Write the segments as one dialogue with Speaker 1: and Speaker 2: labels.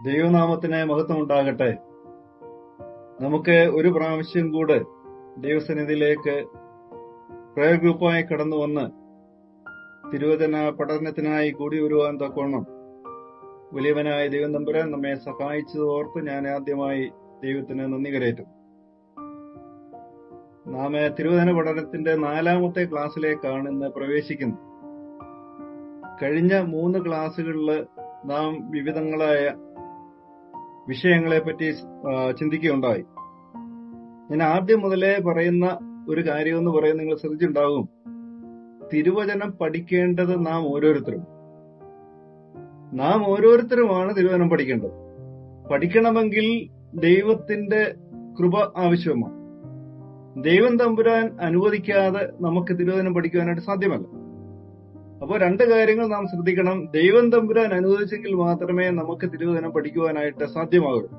Speaker 1: ദൈവനാമത്തിന് മഹത്വം ഉണ്ടാകട്ടെ. നമുക്ക് ഒരു പ്രാവശ്യം കൂടെ ദൈവസന്നിധിയിലേക്ക് പ്രയർ ഗ്രൂപ്പായി കടന്നു വന്ന് തിരുവചന പഠനത്തിനായി കൂടി വരുവാൻ തക്കോണം വലിയവനായ ദൈവം തമ്പുരാൻ നമ്മെ സഹായിച്ചതോർത്ത് ഞാൻ ആദ്യമായി ദൈവത്തിന് നന്ദി കരയറ്റും. നാം തിരുവചന പഠനത്തിന്റെ 4ാമത്തെ ക്ലാസ്സിലേക്കാണ് ഇന്ന് പ്രവേശിക്കുന്നത്. കഴിഞ്ഞ 3 ക്ലാസ്സുകളിൽ നാം വിവിധങ്ങളായ വിഷയങ്ങളെപ്പറ്റി ചിന്തിക്കുകയുണ്ടായി. ഞാൻ ആദ്യം മുതലേ പറയുന്ന ഒരു കാര്യമെന്ന് പറയുന്നത് നിങ്ങൾ ശ്രദ്ധിച്ചിട്ടുണ്ടാകും. തിരുവചനം പഠിക്കേണ്ടത് നാം ഓരോരുത്തരുമാണ് തിരുവചനം പഠിക്കേണ്ടത്. പഠിക്കണമെങ്കിൽ ദൈവത്തിന്റെ കൃപ ആവശ്യമാണ്. ദൈവം തമ്പുരാൻ അനുവദിക്കാതെ നമുക്ക് തിരുവചനം പഠിക്കുവാനായിട്ട് സാധ്യമല്ല. അപ്പോൾ 2 കാര്യങ്ങൾ നാം ശ്രദ്ധിക്കണം. ദൈവം തമ്പുരാൻ അനുവദിച്ചെങ്കിൽ മാത്രമേ നമുക്ക് തിരുവചനം പഠിക്കുവാനായിട്ട് സാധ്യമാകുള്ളൂ.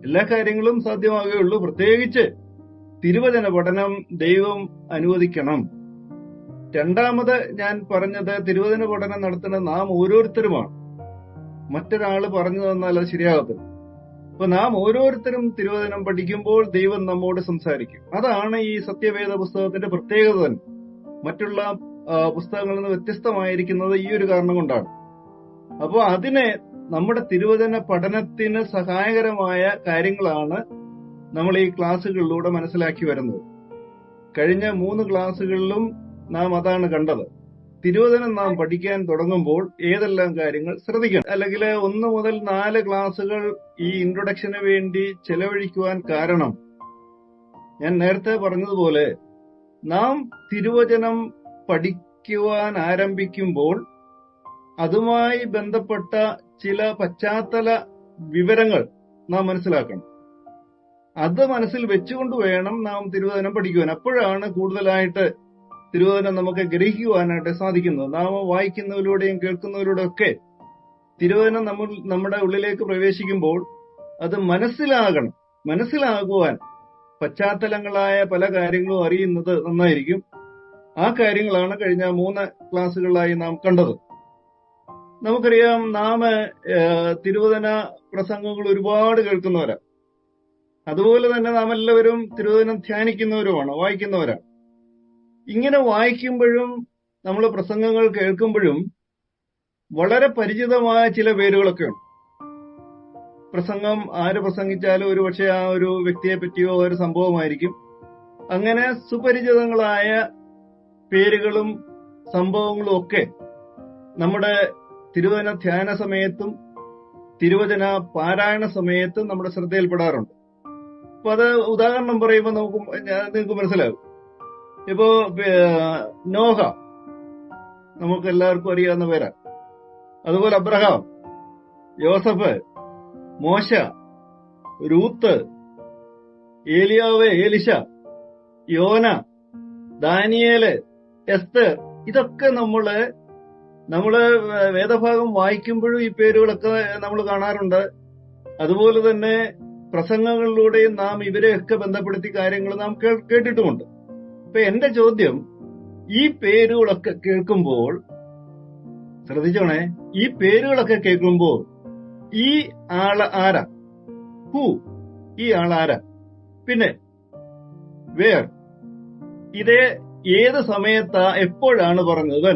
Speaker 1: എല്ലാ കാര്യങ്ങളും സാധ്യമാകുകയുള്ളൂ. പ്രത്യേകിച്ച് തിരുവചന പഠനം ദൈവം അനുവദിക്കണം. 2ാമത് ഞാൻ പറഞ്ഞത് തിരുവചന പഠനം നടത്തുന്ന നാം ഓരോരുത്തരുമാണ്. മറ്റൊരാള് പറഞ്ഞു തന്നാൽ അത് ശരിയാകത്തില്ല. അപ്പൊ നാം ഓരോരുത്തരും തിരുവചനം പഠിക്കുമ്പോൾ ദൈവം നമ്മോട് സംസാരിക്കും. അതാണ് ഈ സത്യവേദ പുസ്തകത്തിന്റെ പ്രത്യേകത തന്നെ. മറ്റുള്ള പുസ്തകങ്ങളിൽ നിന്ന് വ്യത്യസ്തമായിരിക്കുന്നത് ഈ ഒരു കാരണം കൊണ്ടാണ്. അപ്പോൾ അതിനെ നമ്മുടെ തിരുവചന പഠനത്തിന് സഹായകരമായ കാര്യങ്ങളാണ് നമ്മൾ ഈ ക്ലാസ്സുകളിലൂടെ മനസ്സിലാക്കി വരുന്നത്. കഴിഞ്ഞ 3 ക്ലാസ്സുകളിലും നാം അതാണ് കണ്ടത്. തിരുവചനം നാം പഠിക്കാൻ തുടങ്ങുമ്പോൾ ഏതെല്ലാം കാര്യങ്ങൾ ശ്രദ്ധിക്കണം. അല്ലെങ്കിൽ 1 മുതൽ 4 ക്ലാസ്സുകൾ ഈ ഇൻട്രൊഡക്ഷന് വേണ്ടി ചെലവഴിക്കുവാൻ കാരണം, ഞാൻ നേരത്തെ പറഞ്ഞതുപോലെ നാം തിരുവചനം പഠിക്കുവാൻ ആരംഭിക്കുമ്പോൾ അതുമായി ബന്ധപ്പെട്ട ചില പശ്ചാത്തല വിവരങ്ങൾ നാം മനസ്സിലാക്കണം. അത് മനസ്സിൽ വെച്ചുകൊണ്ട് വേണം നാം തിരുവചനം പഠിക്കുവാൻ. അപ്പോഴാണ് കൂടുതലായിട്ട് തിരുവചനം നമുക്ക് ഗ്രഹിക്കുവാനായിട്ട് സാധിക്കുന്നത്. നാം വായിക്കുന്നതിലൂടെയും കേൾക്കുന്നതിലൂടെയും ഒക്കെ തിരുവചനം നമ്മുടെ ഉള്ളിലേക്ക് പ്രവേശിക്കുമ്പോൾ അത് മനസ്സിലാകുവാൻ പശ്ചാത്തലങ്ങളായ പല കാര്യങ്ങളും അറിയുന്നത് നന്നായിരിക്കും. ആ കാര്യങ്ങളാണ് കഴിഞ്ഞ 3 ക്ലാസ്സുകളിലായി നാം കണ്ടത്. നമുക്കറിയാം, നാം തിരുവചന പ്രസംഗങ്ങൾ ഒരുപാട് കേൾക്കുന്നവരാണ്. അതുപോലെ തന്നെ നാം എല്ലാവരും തിരുവചനം ധ്യാനിക്കുന്നവരുമാണ്, വായിക്കുന്നവരാണ്. ഇങ്ങനെ വായിക്കുമ്പോഴും നമ്മൾ പ്രസംഗങ്ങൾ കേൾക്കുമ്പോഴും വളരെ പരിചിതമായ ചില പേരുകളൊക്കെ ഉണ്ട്. പ്രസംഗം ആര് പ്രസംഗിച്ചാലും ഒരുപക്ഷെ ആ ഒരു വ്യക്തിയെ പറ്റിയോ ഒരു സംഭവമായിരിക്കും. അങ്ങനെ സുപരിചിതങ്ങളായ പേരുകളും സംഭവങ്ങളും ഒക്കെ നമ്മുടെ തിരുവചന ധ്യാന സമയത്തും തിരുവചന പാരായണ സമയത്തും നമ്മുടെ ശ്രദ്ധയിൽപ്പെടാറുണ്ട്. അപ്പൊ അത് ഉദാഹരണം പറയുമ്പോൾ നിങ്ങൾക്ക് മനസ്സിലാകും. ഇപ്പോ നോഹ നമുക്ക് എല്ലാവർക്കും അറിയാവുന്ന പേരാണ്. അതുപോലെ അബ്രഹാം, യോസഫ്, മോശ, രൂത്ത്, ഏലിയാവ്, ഏലിശ, യോന, ദാനിയേല്, എസ്തർ, ഇതൊക്കെ നമ്മള് വേദഭാഗം വായിക്കുമ്പോഴും ഈ പേരുകളൊക്കെ നമ്മൾ കാണാറുണ്ട്. അതുപോലെ തന്നെ പ്രസംഗങ്ങളിലൂടെയും നാം ഇവരെയൊക്കെ ബന്ധപ്പെടുത്തി കാര്യങ്ങൾ നാം കേട്ടിട്ടുമുണ്ട്. അപ്പൊ എന്റെ ചോദ്യം, ഈ പേരുകളൊക്കെ കേൾക്കുമ്പോൾ ശ്രദ്ധിച്ചോണേ, ഈ പേരുകളൊക്കെ കേൾക്കുമ്പോൾ ഈ ആള് ആരാ? ഈ ആളാരാ? പിന്നെ വേർ, ഇതേ ഏത് സമയത്താ, എപ്പോഴാണ് പറഞ്ഞത്?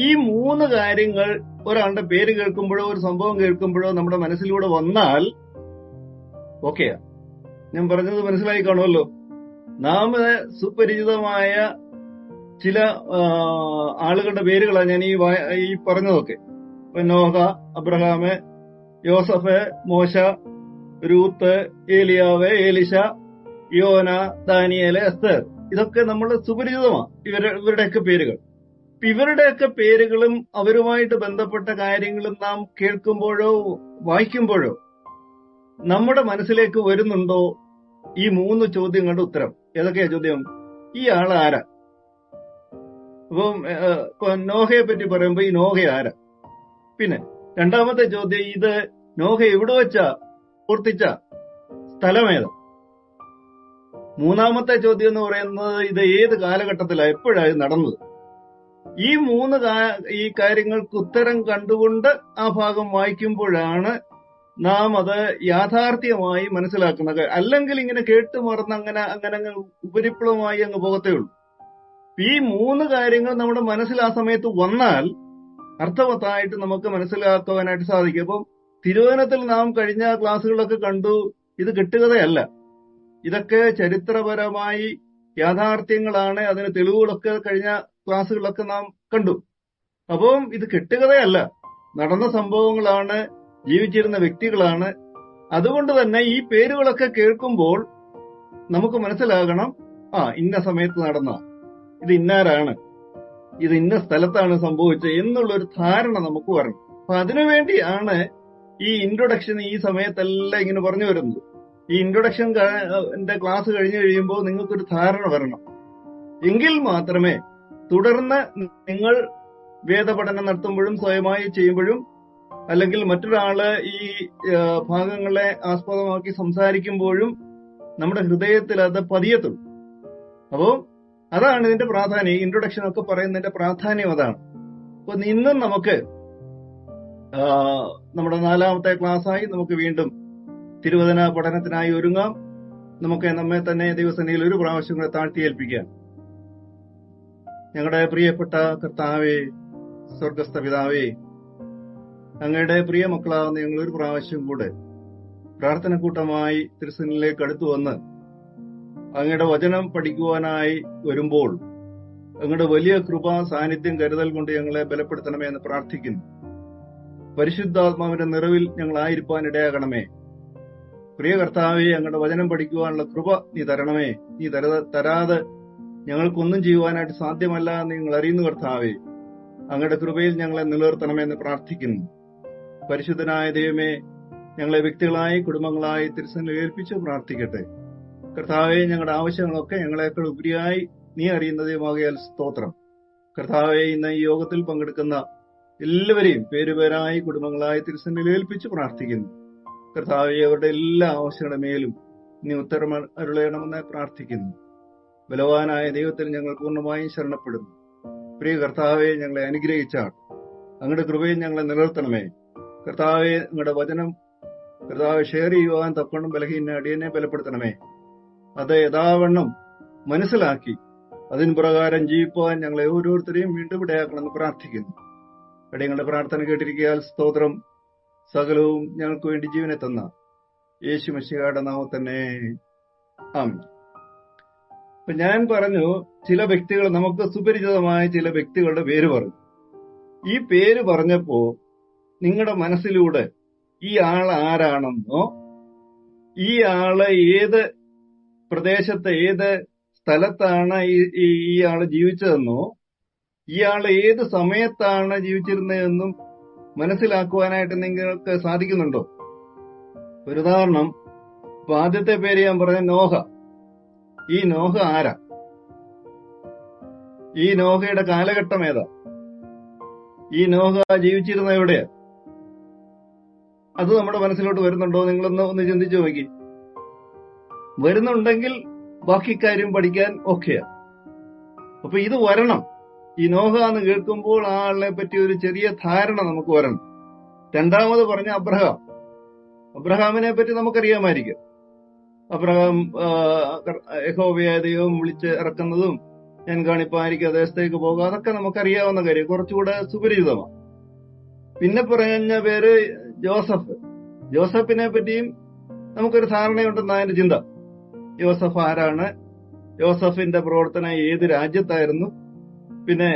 Speaker 1: ഈ 3 കാര്യങ്ങൾ ഒരാളുടെ പേര് കേൾക്കുമ്പോഴോ ഒരു സംഭവം കേൾക്കുമ്പോഴോ നമ്മുടെ മനസ്സിലൂടെ വന്നാൽ ഓക്കെയാ. ഞാൻ പറഞ്ഞത് മനസ്സിലായി കാണുമല്ലോ. നാം സുപരിചിതമായ ചില ആളുകളുടെ പേരുകളാണ് ഞാൻ ഈ പറഞ്ഞതൊക്കെ. നോഹ, അബ്രഹാം, യോസഫ്, മോശ, രൂത്ത്, ഏലിയാവ്, ഏലിശ, യോന, ദാനിയേല്, എസ്തർ, ഇതൊക്കെ നമ്മൾ സുപരിചിതമാണ് ഇവരുടെയൊക്കെ പേരുകൾ. ഇവരുടെയൊക്കെ പേരുകളും അവരുമായിട്ട് ബന്ധപ്പെട്ട കാര്യങ്ങളും നാം കേൾക്കുമ്പോഴോ വായിക്കുമ്പോഴോ നമ്മുടെ മനസ്സിലേക്ക് വരുന്നുണ്ടോ ഈ 3 ചോദ്യങ്ങളുടെ ഉത്തരം? ഏതൊക്കെയാ ചോദ്യം? ഈ ആള് ആരാ? അപ്പം നോഹയെ പറ്റി പറയുമ്പോ ഈ നോഹ ആരാ? പിന്നെ 2ാമത്തെ ചോദ്യം, ഇത് നോഹ എവിടെ വെച്ചാ പ്രവർത്തിച്ച സ്ഥലമേതാ? 3ാമത്തെ ചോദ്യം എന്ന് പറയുന്നത്, ഇത് ഏത് കാലഘട്ടത്തിലാണ്, എപ്പോഴാണ് നടന്നത്? ഈ 3 കാര്യങ്ങൾക്ക് ഉത്തരം കണ്ടുകൊണ്ട് ആ ഭാഗം വായിക്കുമ്പോഴാണ് നാം അത് യാഥാർത്ഥ്യമായി മനസ്സിലാക്കുന്നത്. അല്ലെങ്കിൽ ഇങ്ങനെ കേട്ട് മറന്ന് അങ്ങനെ അങ്ങ് ഉപരിപ്ലവമായി അങ്ങ് പോകത്തേ ഉള്ളൂ. ഈ 3 കാര്യങ്ങൾ നമ്മുടെ മനസ്സിൽ ആ സമയത്ത് വന്നാൽ അർത്ഥവത്തായിട്ട് നമുക്ക് മനസ്സിലാക്കുവാനായിട്ട് സാധിക്കും. അപ്പം തിരുവചനത്തിൽ നാം കഴിഞ്ഞ ക്ലാസ്സുകളിലൊക്കെ കണ്ടു, ഇത് കെട്ടുകഥയല്ല, ഇതൊക്കെ ചരിത്രപരമായി യാഥാർത്ഥ്യങ്ങളാണ്. അതിന് തെളിവുകളൊക്കെ കഴിഞ്ഞ ക്ലാസ്സുകളിലൊക്കെ നാം കണ്ടു. അപ്പം ഇത് കെട്ടുകഥയല്ല, നടന്ന സംഭവങ്ങളാണ്, ജീവിച്ചിരുന്ന വ്യക്തികളാണ്. അതുകൊണ്ട് തന്നെ ഈ പേരുകളൊക്കെ കേൾക്കുമ്പോൾ നമുക്ക് മനസ്സിലാകണം, ഇന്ന സമയത്ത് നടന്ന, ഇത് ഇന്നാരാണ്, ഇത് ഇന്ന സ്ഥലത്താണ് സംഭവിച്ചത് എന്നുള്ളൊരു ധാരണ നമുക്ക് വരണം. അപ്പൊ അതിനുവേണ്ടിയാണ് ഈ ഇൻട്രൊഡക്ഷൻ ഈ സമയത്തെല്ലാം ഇങ്ങനെ പറഞ്ഞു വരുന്നത്. ഈ ഇൻട്രൊഡക്ഷൻ ക്ലാസ് കഴിഞ്ഞു കഴിയുമ്പോൾ നിങ്ങൾക്കൊരു ധാരണ വരണം. എങ്കിൽ മാത്രമേ തുടർന്ന് നിങ്ങൾ വേദപഠനം നടത്തുമ്പോഴും സ്വയമായി ചെയ്യുമ്പോഴും അല്ലെങ്കിൽ മറ്റൊരാള് ഈ ഭാഗങ്ങളെ ആസ്പദമാക്കി സംസാരിക്കുമ്പോഴും നമ്മുടെ ഹൃദയത്തിൽ അത് പതിയത്തുള്ളൂ. അപ്പോ അതാണ് ഇതിന്റെ പ്രാധാന്യം. ഇൻട്രൊഡക്ഷൻ ഒക്കെ പറയുന്നതിന്റെ പ്രാധാന്യം അതാണ്. അപ്പൊ ഇന്നും നമുക്ക് നമ്മുടെ 4ാമത്തെ ക്ലാസ്സായി നമുക്ക് വീണ്ടും തിരുവചന പഠനത്തിനായി ഒരുങ്ങാം. നമുക്ക് നമ്മെ തന്നെ ദൈവസന്നിധിയിൽ ഒരു പ്രാവശ്യം കൂടെ താഴ്ത്തിയേൽപ്പിക്കാം. ഞങ്ങളുടെ പ്രിയപ്പെട്ട കർത്താവേ, സ്വർഗസ്ഥ പിതാവേ, അങ്ങയുടെ പ്രിയ മക്കളാവുന്ന ഞങ്ങൾ ഒരു പ്രാവശ്യം കൂടെ പ്രാർത്ഥന കൂട്ടമായി തിരുസന്നിധിയിലേക്ക് അടുത്തു വന്ന് അങ്ങയുടെ വചനം പഠിക്കുവാനായി വരുമ്പോൾ അങ്ങയുടെ വലിയ കൃപ, സാന്നിധ്യം, കരുതൽ കൊണ്ട് ഞങ്ങളെ ബലപ്പെടുത്തണമേ എന്ന് പ്രാർത്ഥിക്കുന്നു. പരിശുദ്ധാത്മാവിന്റെ നിറവിൽ ഞങ്ങളായിരിക്കാൻ ഇടയാകണമേ. പ്രിയ കർത്താവെ, അങ്ങയുടെ വചനം പഠിക്കുവാനുള്ള കൃപ നീ തരണമേ. നീ തരാതെ ഞങ്ങൾക്കൊന്നും ചെയ്യുവാനായിട്ട് സാധ്യമല്ല എന്ന് നിങ്ങൾ അറിയുന്നു കർത്താവെ. അങ്ങയുടെ കൃപയിൽ ഞങ്ങളെ നിലനിർത്തണമെന്ന് പ്രാർത്ഥിക്കുന്നു. പരിശുദ്ധനായ ദൈവമേ, ഞങ്ങളെ വ്യക്തികളായി കുടുംബങ്ങളായി തിരുസന്നിധിയിൽ ഏൽപ്പിച്ച് പ്രാർത്ഥിക്കട്ടെ. കർത്താവെ, ഞങ്ങളുടെ ആവശ്യങ്ങളൊക്കെ ഞങ്ങളെക്കാൾ ഉപരിയായി നീ അറിയുന്ന ദൈവമാകയാൽ സ്തോത്രം. കർത്താവെ, ഇന്ന് ഈ യോഗത്തിൽ പങ്കെടുക്കുന്ന എല്ലാവരെയും പേരുപേരായി കുടുംബങ്ങളായി തിരുസന്നിധിയിൽ ഏൽപ്പിച്ച് പ്രാർത്ഥിക്കുന്നു. കർത്താവെ, അവരുടെ എല്ലാ ആവശ്യങ്ങളുടെ മേലും നീ ഉത്തരം അരുളയണമെന്ന് പ്രാർത്ഥിക്കുന്നു. ബലവാനായ ദൈവത്തിന് ഞങ്ങൾ പൂർണ്ണമായും ശരണപ്പെടുന്നു. പ്രിയ കർത്താവെ, ഞങ്ങളെ അനുഗ്രഹിച്ചാൽ അങ്ങയുടെ കൃപയിൽ ഞങ്ങളെ നിലനിർത്തണമേ. കർത്താവെ, അങ്ങയുടെ വചനം കർത്താവെ ഷെയർ ചെയ്യുവാൻ തക്കണം ബലഹീന അടിയനെ ബലപ്പെടുത്തണമേ. അത് യഥാവണ്ണം മനസ്സിലാക്കി അതിന് പ്രകാരം ജീവിക്കുവാൻ ഞങ്ങളെ ഓരോരുത്തരെയും വീണ്ടും ഇടയാക്കണമെന്ന് പ്രാർത്ഥിക്കുന്നു. അടിയങ്ങളുടെ പ്രാർത്ഥന കേട്ടിരിക്കാൻ സ്തോത്രം. സകലവും ഞങ്ങൾക്ക് വേണ്ടി ജീവനെ തന്ന യേശു മിശിഹായുടെ നാമത്തിൽ തന്നെ ആമേൻ. അപ്പൊ ഞാൻ പറഞ്ഞു, ചില വ്യക്തികൾ, നമുക്ക് സുപരിചിതമായ ചില വ്യക്തികളുടെ പേര് പറഞ്ഞു. ഈ പേര് പറഞ്ഞപ്പോ നിങ്ങളുടെ മനസ്സിലൂടെ ഈ ആൾ ആരാണെന്നോ, ഈ ആള് ഏത് പ്രദേശത്ത് ഏത് സ്ഥലത്താണ് ഈ ആള് ജീവിച്ചതെന്നോ, ഇയാൾ ഏത് സമയത്താണ് ജീവിച്ചിരുന്നതെന്നും മനസ്സിലാക്കുവാനായിട്ട് നിങ്ങൾക്ക് സാധിക്കുന്നുണ്ടോ? ഒരു ഉദാഹരണം, ഇപ്പൊ ആദ്യത്തെ പേര് ഞാൻ പറഞ്ഞ നോഹ. ഈ നോഹ ആരാ? ഈ നോഹയുടെ കാലഘട്ടം ഏതാ? ഈ നോഹ ജീവിച്ചിരുന്ന എവിടെയാ? അത് നമ്മുടെ മനസ്സിലോട്ട് വരുന്നുണ്ടോ? നിങ്ങളൊന്ന് ചിന്തിച്ചു നോക്കി. വരുന്നുണ്ടെങ്കിൽ ബാക്കി കാര്യം പഠിക്കാൻ ഓക്കെയാ. അപ്പൊ ഇത് വരണം. ഈ നോഹ എന്ന് കേൾക്കുമ്പോൾ ആ ആളിനെ പറ്റി ഒരു ചെറിയ ധാരണ നമുക്ക് വരണം. രണ്ടാമത് പറഞ്ഞ അബ്രഹാമിനെ പറ്റി നമുക്കറിയാമായിരിക്കും. അബ്രഹാം യഹോവയായ ദൈവം വിളിച്ച് ഇറക്കുന്നതും ഞാൻ കാണിപ്പായിരിക്കും ദേശത്തേക്ക് പോകുക, അതൊക്കെ നമുക്കറിയാവുന്ന കാര്യം, കുറച്ചുകൂടെ സുപരിചിതമാണ്. പിന്നെ പറഞ്ഞ പേര് ജോസഫ്. ജോസഫിനെ പറ്റിയും നമുക്കൊരു ധാരണയുണ്ടെന്ന് അതിന്റെ ചിന്ത. ജോസഫ് ആരാണ്? ജോസഫിന്റെ പ്രവർത്തനം ഏത് രാജ്യത്തായിരുന്നു? പിന്നെ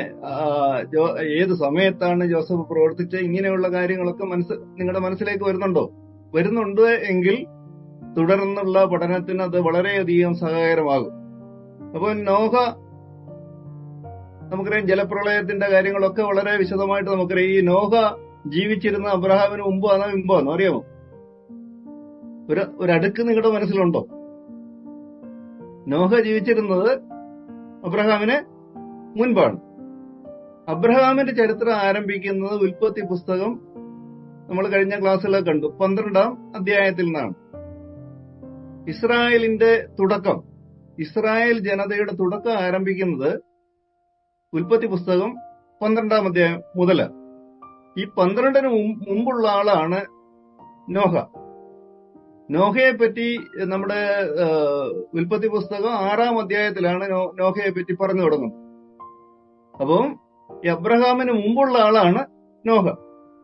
Speaker 1: ഏത് സമയത്താണ് ജോസഫ് പ്രവർത്തിച്ചത്? ഇങ്ങനെയുള്ള കാര്യങ്ങളൊക്കെ നിങ്ങളുടെ മനസ്സിലേക്ക് വരുന്നുണ്ടോ? വരുന്നുണ്ട് എങ്കിൽ തുടർന്നുള്ള പഠനത്തിന് അത് വളരെയധികം സഹായകരമാകും. അപ്പോൾ നോഹ, നമുക്കറിയാം, ജലപ്രളയത്തിന്റെ കാര്യങ്ങളൊക്കെ വളരെ വിശദമായിട്ട് നമുക്കറിയാം. ഈ നോഹ ജീവിച്ചിരുന്ന അബ്രഹാമിന് മുമ്പാണോ മുമ്പാണോ അറിയാമോ? ഒരു അടുക്ക് നിങ്ങളുടെ മനസ്സിലുണ്ടോ? നോഹ ജീവിച്ചിരുന്നത് അബ്രഹാമിന് മുൻപാണ്. അബ്രഹാമിന്റെ ചരിത്രം ആരംഭിക്കുന്നത് ഉൽപ്പത്തി പുസ്തകം നമ്മൾ കഴിഞ്ഞ ക്ലാസ്സിലൊക്കെ കണ്ടു, 12ാം അധ്യായത്തിൽ നിന്നാണ്. ഇസ്രായേലിന്റെ തുടക്കം, ഇസ്രായേൽ ജനതയുടെ തുടക്കം ആരംഭിക്കുന്നത് ഉൽപ്പത്തി പുസ്തകം 12ാം അധ്യായം മുതല്. ഈ 12ന് മുമ്പുള്ള ആളാണ് നോഹ. നോഹയെ പറ്റി നമ്മുടെ ഉൽപ്പത്തി പുസ്തകം 6-ാം അധ്യായത്തിലാണ് നോഹയെ പറ്റി പറഞ്ഞു തുടങ്ങുന്നത്. അപ്പം ഈ അബ്രഹാമിന് മുമ്പുള്ള ആളാണ് നോഹ.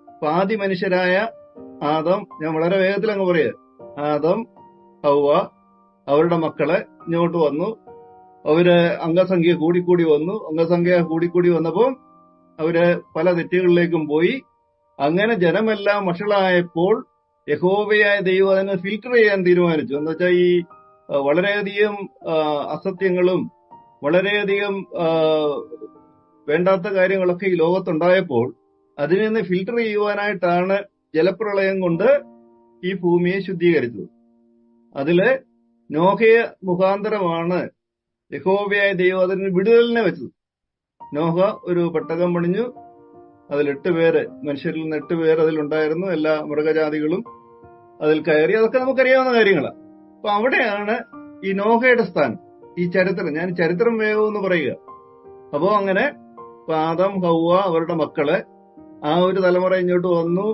Speaker 1: അപ്പൊ ആദ്യ മനുഷ്യരായ ആദം, ഞാൻ വളരെ വേഗത്തിൽ അങ്ങ് പറയുക, ആദം, ഹൗവ, അവരുടെ മക്കളെ ഇങ്ങോട്ട് വന്നു. അവര് അംഗസംഖ്യ കൂടിക്കൂടി വന്നു. അംഗസംഖ്യ കൂടിക്കൂടി വന്നപ്പോൾ അവര് പല തെറ്റുകളിലേക്കും പോയി. അങ്ങനെ ജനമെല്ലാം വഷളായപ്പോൾ യഹോവയായ ദൈവം അതിനെ ഫിൽട്ടർ ചെയ്യാൻ തീരുമാനിച്ചു. എന്ന് വെച്ചാൽ ഈ വളരെയധികം അസത്യങ്ങളും വളരെയധികം വേണ്ടാത്ത കാര്യങ്ങളൊക്കെ ഈ ലോകത്തുണ്ടായപ്പോൾ അതിൽ നിന്ന് ഫിൽട്ടർ ചെയ്യുവാനായിട്ടാണ് ജലപ്രളയം കൊണ്ട് ഈ ഭൂമിയെ ശുദ്ധീകരിച്ചത്. അതില് നോഹയെ മുഖാന്തരമാണ് യഹോവയായ ദൈവം അതിന് വിടുതലിനെ വെച്ചത്. നോഹ ഒരു പെട്ടകം പണിഞ്ഞു. അതിൽ 8 പേര്, മനുഷ്യരിൽ നിന്ന് 8 പേര് അതിലുണ്ടായിരുന്നു. എല്ലാ മൃഗജാതികളും അതിൽ കയറി. അതൊക്കെ നമുക്കറിയാവുന്ന കാര്യങ്ങളാണ്. അപ്പൊ അവിടെയാണ് ഈ നോഹയുടെ സ്ഥാനം. ഈ ചരിത്രം, ഞാൻ ചരിത്രം വേഗം എന്ന് പറയുക. അപ്പോ അങ്ങനെ ആദം, ഹൗവ, അവരുടെ മക്കള്, ആ ഒരു തലമുറ ഇങ്ങോട്ട് വന്നു.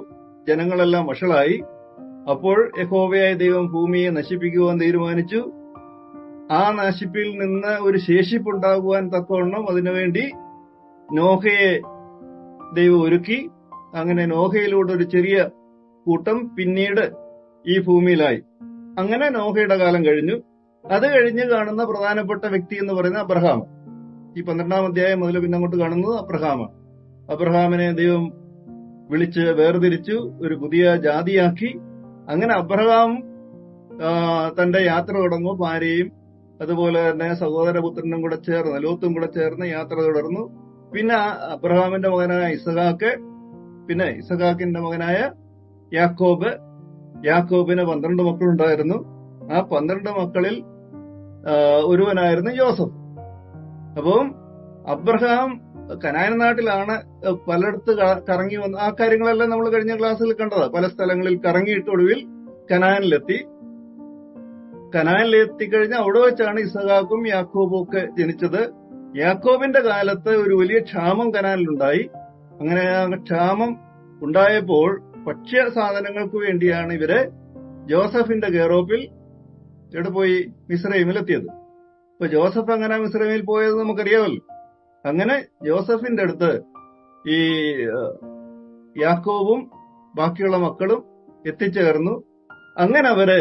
Speaker 1: ജനങ്ങളെല്ലാം വഷളായി. അപ്പോൾ യഹോവയായ ദൈവം ഭൂമിയെ നശിപ്പിക്കുവാൻ തീരുമാനിച്ചു. ആ നശിപ്പിൽ നിന്ന് ഒരു ശേഷിപ്പുണ്ടാകുവാൻ തക്കവണ്ണം അതിനുവേണ്ടി നോഹയെ ദൈവം ഒരുക്കി. അങ്ങനെ നോഹയിലൂടെ ഒരു ചെറിയ കൂട്ടം പിന്നീട് ഈ ഭൂമിയിലായി. അങ്ങനെ നോഹയുടെ കാലം കഴിഞ്ഞു. അത് കഴിഞ്ഞ് കാണുന്ന പ്രധാനപ്പെട്ട വ്യക്തി എന്ന് പറയുന്നത് അബ്രഹാം. ഈ 12-ാം അധ്യായം മുതൽ പിന്നെ അങ്ങോട്ട് കാണുന്നത് അബ്രഹാമാണ്. അബ്രഹാമിനെ ദൈവം വിളിച്ച് വേർതിരിച്ചു, ഒരു പുതിയ ജാതിയാക്കി. അങ്ങനെ അബ്രഹാം തന്റെ യാത്ര തുടങ്ങും. ഭാര്യയും അതുപോലെ തന്നെ സഹോദരപുത്രനും കൂടെ ചേർന്ന്, ലോത്തും കൂടെ ചേർന്ന് യാത്ര തുടർന്നു. പിന്നെ അബ്രഹാമിന്റെ മകനായ ഇസഹാക്ക്, പിന്നെ ഇസഹാക്കിന്റെ മകനായ യാക്കോബ്. യാക്കോബിന് 12 മക്കളുണ്ടായിരുന്നു. ആ 12 മക്കളിൽ ഒരുവനായിരുന്നു യോസഫ്. അപ്പം അബ്രഹാം കനാൻ നാട്ടിലാണ് പലയിടത്ത് കറങ്ങി വന്ന്, ആ കാര്യങ്ങളെല്ലാം നമ്മൾ കഴിഞ്ഞ ക്ലാസ്സിൽ കണ്ടതാ. പല സ്ഥലങ്ങളിൽ കറങ്ങിയിട്ട് ഒടുവിൽ കനാനിലെത്തി. കനാനിലെത്തിക്കഴിഞ്ഞ് അവിടെ വെച്ചാണ് ഇസഹാക്കും യാക്കോബും ഒക്കെ ജനിച്ചത്. യാക്കോബിന്റെ കാലത്ത് ഒരു വലിയ ക്ഷാമം കനാനിലുണ്ടായി. അങ്ങനെ ആ ക്ഷാമം ഉണ്ടായപ്പോൾ ഭക്ഷ്യ സാധനങ്ങൾക്ക് വേണ്ടിയാണ് ഇവര് ജോസഫിന്റെ കെയറോപ്പിൽ ഇവിടെ പോയി മിസ്രൈമിലെത്തിയത്. ഇപ്പൊ ജോസഫ് അങ്ങനെ മിസ്രൈമിൽ പോയത് നമുക്കറിയാമല്ലോ. അങ്ങനെ ജോസഫിന്റെ അടുത്ത് ഈ യാക്കോബും ബാക്കിയുള്ള മക്കളും എത്തിച്ചേർന്നു. അങ്ങനെ അവര്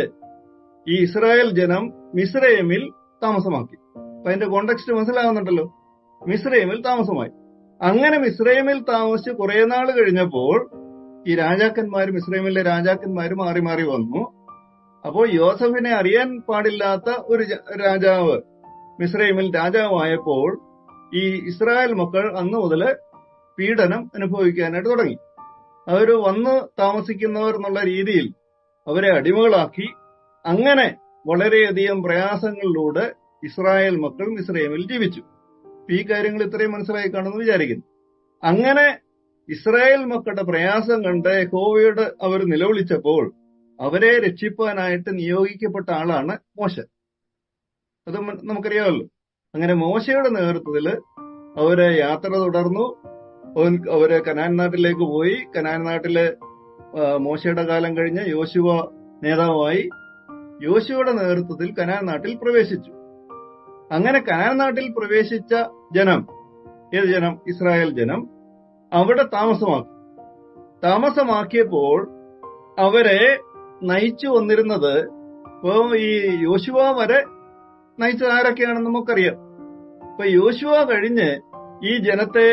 Speaker 1: ഈ ഇസ്രായേൽ ജനം മിസ്രൈമിൽ താമസമാക്കി. അപ്പൊ അതിന്റെ കോണ്ടെക്സ്റ്റ് മനസ്സിലാവുന്നുണ്ടല്ലോ. മിസ്രൈമിൽ താമസമായി. അങ്ങനെ മിസ്രൈമിൽ താമസിച്ച് കുറെ നാൾ കഴിഞ്ഞപ്പോൾ ഈ രാജാക്കന്മാരും, മിസ്രൈമിലെ രാജാക്കന്മാരും മാറി മാറി വന്നു. അപ്പോ യോസഫിനെ അറിയാൻ പാടില്ലാത്ത ഒരു രാജാവ് മിസ്രൈമിൽ രാജാവായപ്പോൾ ഈ ഇസ്രായേൽ മക്കൾ അന്ന് മുതല് പീഡനം അനുഭവിക്കാനായിട്ട് തുടങ്ങി. അവര് വന്ന് താമസിക്കുന്നവർ എന്നുള്ള രീതിയിൽ അവരെ അടിമകളാക്കി. അങ്ങനെ വളരെയധികം പ്രയാസങ്ങളിലൂടെ ഇസ്രായേൽ മക്കൾ മിസ്രൈമിൽ ജീവിച്ചു. ഈ കാര്യങ്ങൾ ഇത്രയും മനസ്സിലായി കാണുമെന്ന് വിചാരിക്കുന്നു. അങ്ങനെ ഇസ്രായേൽ മക്കളുടെ പ്രയാസം കണ്ട് യഹോവയോട് അവർ നിലവിളിച്ചപ്പോൾ അവരെ രക്ഷിപ്പാനായിട്ട് നിയോഗിക്കപ്പെട്ട ആളാണ് മോശ. അത് നമുക്കറിയാമല്ലോ. അങ്ങനെ മോശയുടെ നേതൃത്വത്തിൽ അവര് യാത്ര തുടർന്നു. അവര് കനാൻ നാട്ടിലേക്ക് പോയി. കനാൻ നാട്ടില് മോശയുടെ കാലം കഴിഞ്ഞ് യോശുവ നേതാവായി. യോശുവയുടെ നേതൃത്വത്തിൽ കനാൻ നാട്ടിൽ പ്രവേശിച്ചു. അങ്ങനെ കനാൻ നാട്ടിൽ പ്രവേശിച്ച ജനം, ഏത് ജനം? ഇസ്രായേൽ ജനം അവിടെ താമസമാക്കിയപ്പോൾ അവരെ നയിച്ചു വന്നിരുന്നത്, ഇപ്പോ ഈ യോശുവ വരെ നയിച്ചത് ആരൊക്കെയാണെന്ന് നമുക്കറിയാം. ഇപ്പൊ യോശുവ കഴിഞ്ഞ് ഈ ജനത്തെ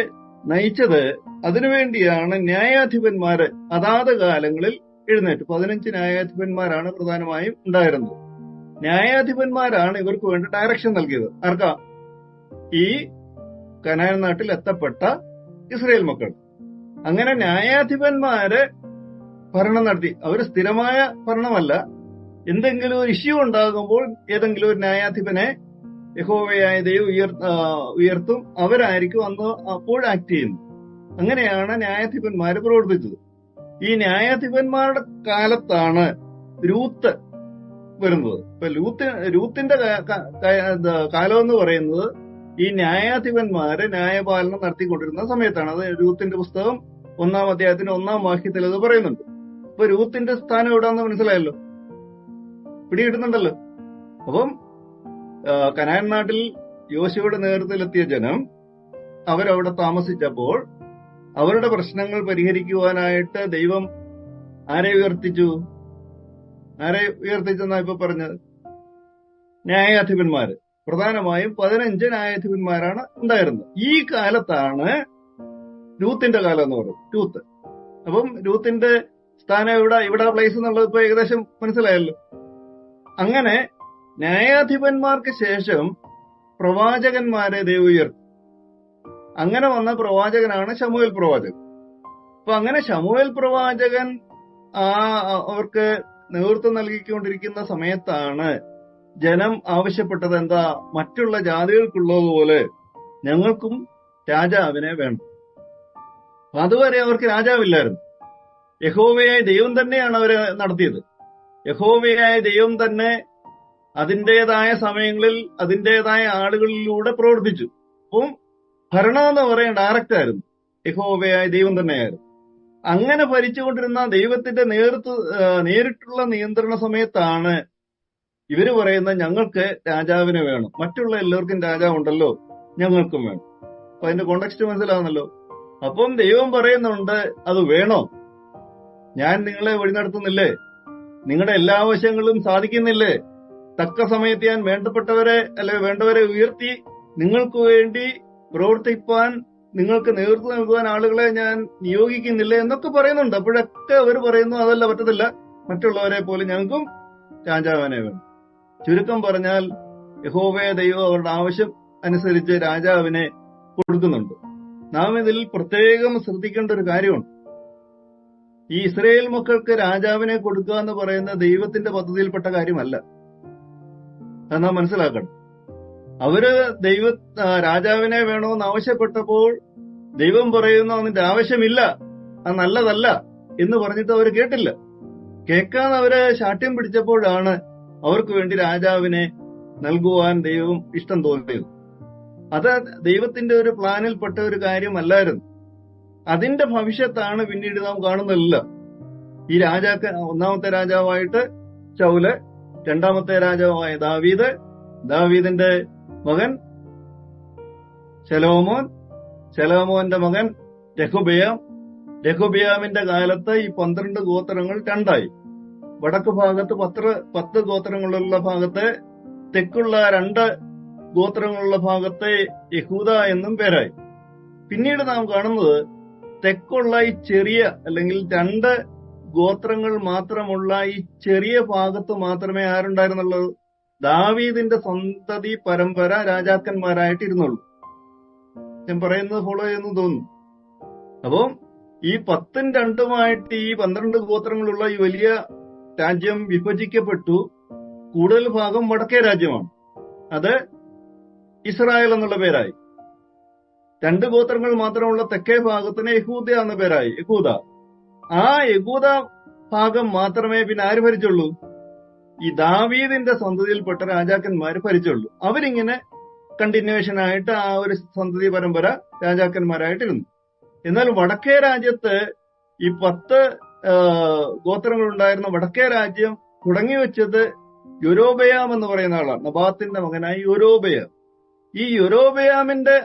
Speaker 1: നയിച്ചത് അതിനുവേണ്ടിയാണ് ന്യായാധിപന്മാര് അതാത് കാലങ്ങളിൽ എഴുന്നേറ്റ്. 15 ന്യായാധിപന്മാരാണ് പ്രധാനമായും ഉണ്ടായിരുന്നത്. ന്യായാധിപന്മാരാണ് ഇവർക്ക് വേണ്ടി ഡയറക്ഷൻ നൽകിയത്. ആർക്കാ? ഈ കനാൻ നാട്ടിൽ എത്തപ്പെട്ട ഇസ്രായേൽ മക്കൾ. അങ്ങനെ ന്യായാധിപന്മാര് ഭരണം നടത്തി. അവര് സ്ഥിരമായ ഭരണമല്ല. എന്തെങ്കിലും ഒരു ഇഷ്യൂ ഉണ്ടാകുമ്പോൾ ഏതെങ്കിലും ഒരു ന്യായാധിപനെ യഹോവയായ ദൈവം ഉയർത്തും. അവരായിരിക്കും അന്ന് അപ്പോൾ ആക്ട് ചെയ്യുന്നത്. അങ്ങനെയാണ് ന്യായാധിപന്മാര് പ്രവർത്തിച്ചത്. ഈ ന്യായാധിപന്മാരുടെ കാലത്താണ് രൂത്ത് വരുന്നത്. ഇപ്പൊ രൂത്തിന്റെ കാലം എന്ന് പറയുന്നത് ഈ ന്യായാധിപന്മാര് ന്യായപാലനം നടത്തിക്കൊണ്ടിരുന്ന സമയത്താണ്. അത് രൂത്തിന്റെ പുസ്തകം 1-ാം അധ്യായത്തിന്റെ 1-ാം വാക്യത്തിൽ അത് പറയുന്നുണ്ട്. ഇപ്പൊ രൂത്തിന്റെ സ്ഥാനം എവിടാന്ന് മനസ്സിലായല്ലോ, പിടികിട്ടുന്നുണ്ടല്ലോ. അപ്പം കനാൻ നാട്ടിൽ യോശുവയുടെ നേതൃത്വത്തിലെത്തിയ ജനം അവരവിടെ താമസിച്ചപ്പോൾ അവരുടെ പ്രശ്നങ്ങൾ പരിഹരിക്കുവാനായിട്ട് ദൈവം ആരെ ഉയർത്തിച്ചെന്നാ ഇപ്പൊ പറഞ്ഞത്? ന്യായാധിപന്മാര്. പ്രധാനമായും 15 ന്യായാധിപന്മാരാണ് ഉണ്ടായിരുന്നത്. ഈ കാലത്താണ് രൂത്തിന്റെ കാലം എന്ന് പറയുന്നത്, രൂത്ത്. അപ്പം രൂത്തിന്റെ സ്ഥാനം ഇവിടെ പ്ലേസ് എന്നുള്ളത് ഇപ്പൊ ഏകദേശം മനസ്സിലായല്ലോ. അങ്ങനെ ന്യായാധിപന്മാർക്ക് ശേഷം പ്രവാചകന്മാരെ ദൈവം ഉയർത്തി. അങ്ങനെ വന്ന പ്രവാചകനാണ് ശമൂവേൽ പ്രവാചകൻ. അപ്പൊ അങ്ങനെ ശമൂവേൽ പ്രവാചകൻ അവർക്ക് നേതൃത്വം നൽകിക്കൊണ്ടിരിക്കുന്ന സമയത്താണ് ജനം ആവശ്യപ്പെട്ടത് എന്താ? മറ്റുള്ള ജാതികൾക്കുള്ളതുപോലെ ഞങ്ങൾക്കും രാജാവിനെ വേണം. അതുവരെ അവർക്ക് രാജാവില്ലായിരുന്നു. യഹോവയായ ദൈവം തന്നെയാണ് അവരെ നടത്തിയത്. യഹോവയായ ദൈവം തന്നെ അതിൻ്റെതായ സമയങ്ങളിൽ അതിൻ്റെതായ ആളുകളിലൂടെ പ്രവർത്തിച്ചു. അപ്പം ഭരണം എന്ന് പറയാൻ ഡയറക്റ്റ് ആയിരുന്നു, യഹോവയായ ദൈവം തന്നെയായിരുന്നു. അങ്ങനെ ഭരിച്ചുകൊണ്ടിരുന്ന ദൈവത്തിന്റെ നേരിട്ടുള്ള നിയന്ത്രണ സമയത്താണ് ഇവര് പറയുന്നത് ഞങ്ങൾക്ക് രാജാവിനെ വേണം, മറ്റുള്ള എല്ലാവർക്കും രാജാവുണ്ടല്ലോ ഞങ്ങൾക്കും വേണം. അപ്പൊ അതിന്റെ കോണ്ടെക്സ്റ്റ് മനസ്സിലാവുന്നല്ലോ. അപ്പം ദൈവം പറയുന്നുണ്ട് അത് വേണോ? ഞാൻ നിങ്ങളെ വഴി നടത്തുന്നില്ലേ? നിങ്ങളുടെ എല്ലാ ആവശ്യങ്ങളും സാധിക്കുന്നില്ലേ? തക്ക സമയത്ത് ഞാൻ വേണ്ടവരെ ഉയർത്തി നിങ്ങൾക്ക് വേണ്ടി പ്രവർത്തിപ്പാൻ, നിങ്ങൾക്ക് നേതൃത്വം നൽകുവാൻ ആളുകളെ ഞാൻ നിയോഗിക്കുന്നില്ലേ എന്നൊക്കെ പറയുന്നുണ്ട്. അപ്പോഴൊക്കെ അവർ പറയുന്നു അതല്ല, പറ്റത്തില്ല, മറ്റുള്ളവരെ പോലെ ഞങ്ങൾക്കും രാജാവിനെ വേണം. ചുരുക്കം പറഞ്ഞാൽ യഹോവയെ ദൈവം അവരുടെ ആവശ്യം അനുസരിച്ച് രാജാവിനെ കൊടുക്കുന്നുണ്ട്. നാം ഇതിൽ പ്രത്യേകം ശ്രദ്ധിക്കേണ്ട ഒരു കാര്യമുണ്ട്. ഈ ഇസ്രായേൽ മക്കൾക്ക് രാജാവിനെ കൊടുക്കുക എന്ന് പറയുന്ന ദൈവത്തിന്റെ പദ്ധതിയിൽപ്പെട്ട കാര്യമല്ല. അത് നാം മനസ്സിലാക്കണം. അവര് രാജാവിനെ വേണമെന്ന് ആവശ്യപ്പെട്ടപ്പോൾ ദൈവം പറയുന്നു അതിന്റെ ആവശ്യമില്ല, അത് നല്ലതല്ല എന്ന് പറഞ്ഞിട്ട് അവർ കേട്ടില്ല. കേൾക്കാതെ അവര് ശാഠ്യം പിടിച്ചപ്പോഴാണ് അവർക്ക് വേണ്ടി രാജാവിനെ നൽകുവാൻ ദൈവം ഇഷ്ടം തോന്നിയത്. അത് ദൈവത്തിന്റെ ഒരു പ്ലാനിൽപ്പെട്ട ഒരു കാര്യമല്ലായിരുന്നു. അതിന്റെ ഭവിഷ്യത്താണ് പിന്നീട് നാം കാണുന്നില്ല. ഈ ഒന്നാമത്തെ രാജാവായിട്ട് ശൗല്, രണ്ടാമത്തെ രാജാവായ ദാവീദിന്റെ മകൻ ശലോമോന്റെ മകൻ രഹോബെയാമിന്റെ കാലത്ത് ഈ 12 ഗോത്രങ്ങൾ രണ്ടായി. വടക്ക് ഭാഗത്ത് 10 ഗോത്രങ്ങളുള്ള ഭാഗത്ത്, തെക്കുള്ള 2 ഗോത്രങ്ങളുള്ള ഭാഗത്തെ യഹൂദ എന്നും പേരായി. പിന്നീട് നാം കാണുന്നത് തെക്കുള്ള ഈ ചെറിയ അല്ലെങ്കിൽ 2 ഗോത്രങ്ങൾ മാത്രമുള്ള ഈ ചെറിയ ഭാഗത്ത് മാത്രമേ ആരുണ്ടായിരുന്നുള്ളൂ? ദാവീദിന്റെ സന്തതി പരമ്പര രാജാക്കന്മാരായിട്ടിരുന്നുള്ളൂ. ഞാൻ പറയുന്നത് ഫോളോ ചെയ്യുന്നു തോന്നുന്നു. അപ്പം ഈ 10ഉം 2ഉമായിട്ട് ഈ 12 ഗോത്രങ്ങളുള്ള ഈ വലിയ രാജ്യം വിഭജിക്കപ്പെട്ടു. കൂടുതൽ ഭാഗം വടക്കേ രാജ്യമാണ്. അത് ഇസ്രായേൽ എന്നുള്ള പേരായി. 2 ഗോത്രങ്ങൾ മാത്രമുള്ള തെക്കേ ഭാഗത്തിന് യഹൂദ എന്ന പേരായി, യഹൂദ. ആ യഹൂദ ഭാഗം മാത്രമേ പിന്നെ ആര് ഭരിച്ചുള്ളൂ? ഈ ദാവീദിന്റെ സന്തതിയിൽപ്പെട്ട രാജാക്കന്മാര് ഭരിച്ചുള്ളൂ. അവരിങ്ങനെ കണ്ടിന്യൂവേഷൻ ആയിട്ട് ആ ഒരു സന്തതി പരമ്പര രാജാക്കന്മാരായിട്ടിരുന്നു. എന്നാൽ വടക്കേ രാജ്യത്ത് ഈ 10 ഗോത്രങ്ങൾ ഉണ്ടായിരുന്ന വടക്കേ രാജ്യം തുടങ്ങി വെച്ചത് യൊരോബെയാം എന്ന് പറയുന്ന ആളാണ്. നബാത്തിന്റെ മകനായി യൊരോബെയാം. ഈ യൊരോബെയാമിന്റെ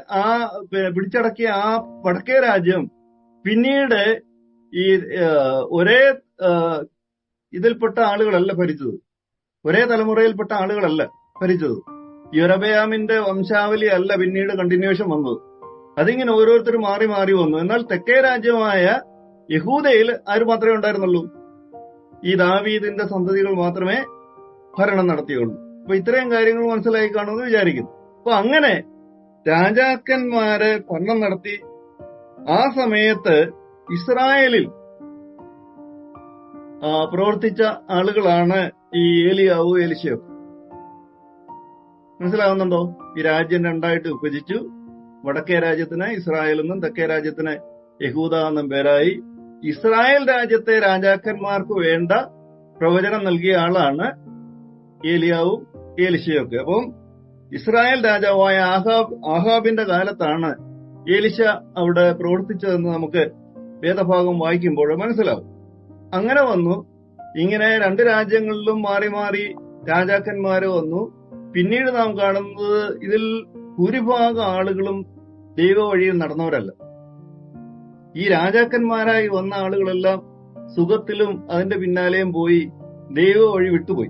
Speaker 1: പിടിച്ചടക്കിയ ആ വടക്കേ രാജ്യം പിന്നീട് ഈ ഒരേ ഇതിൽപ്പെട്ട ആളുകളല്ല ഭരിച്ചത്, ഒരേ തലമുറയിൽപ്പെട്ട ആളുകളല്ല ഭരിച്ചത്. യൊരോബെയാമിന്റെ വംശാവലി അല്ല പിന്നീട് കണ്ടിന്യൂവേഷൻ വന്നത്. അതിങ്ങനെ ഓരോരുത്തരും മാറി മാറി വന്നു. എന്നാൽ തെക്കേ രാജ്യമായ യഹൂദയിൽ ആര് മാത്രമേ ഉണ്ടായിരുന്നുള്ളൂ? ഈ ദാവീദിന്റെ സന്തതികൾ മാത്രമേ ഭരണം നടത്തിയുള്ളൂ. അപ്പൊ ഇത്രയും കാര്യങ്ങൾ മനസ്സിലായി കാണുമെന്ന് വിചാരിക്കുന്നു. അപ്പൊ അങ്ങനെ രാജാക്കന്മാരെ ഭരണം നടത്തി. ആ സമയത്ത് ഇസ്രായേലിൽ പ്രവർത്തിച്ച ആളുകളാണ് ഈ ഏലിയാവു, എലിശയും. മനസ്സിലാവുന്നുണ്ടോ? ഈ രാജ്യം രണ്ടായിട്ട് വിഭജിച്ചു. വടക്കേ രാജ്യത്തിന് ഇസ്രായേൽ എന്നും തെക്കേ രാജ്യത്തിന് യഹൂദ എന്നും പേരായി. ഇസ്രായേൽ രാജ്യത്തെ രാജാക്കന്മാർക്ക് വേണ്ട പ്രവചനം നൽകിയ ആളാണ് ഏലിയാവും എലിശയും ഒക്കെ. അപ്പം ഇസ്രായേൽ രാജാവായ ആഹാബിന്റെ കാലത്താണ് എലിശ അവിടെ പ്രവർത്തിച്ചതെന്ന് നമുക്ക് വേദഭാഗം വായിക്കുമ്പോൾ മനസ്സിലാവും. അങ്ങനെ വന്നു. ഇങ്ങനെ രണ്ട് രാജ്യങ്ങളിലും മാറി മാറി രാജാക്കന്മാര് വന്നു. പിന്നീട് നാം കാണുന്നത് ഇതിൽ ഭൂരിഭാഗം ആളുകളും ദൈവ വഴിയിൽ നടന്നവരല്ല. ഈ രാജാക്കന്മാരായി വന്ന ആളുകളെല്ലാം സുഖത്തിലും അതിന്റെ പിന്നാലെയും പോയി ദൈവ വഴി വിട്ടുപോയി.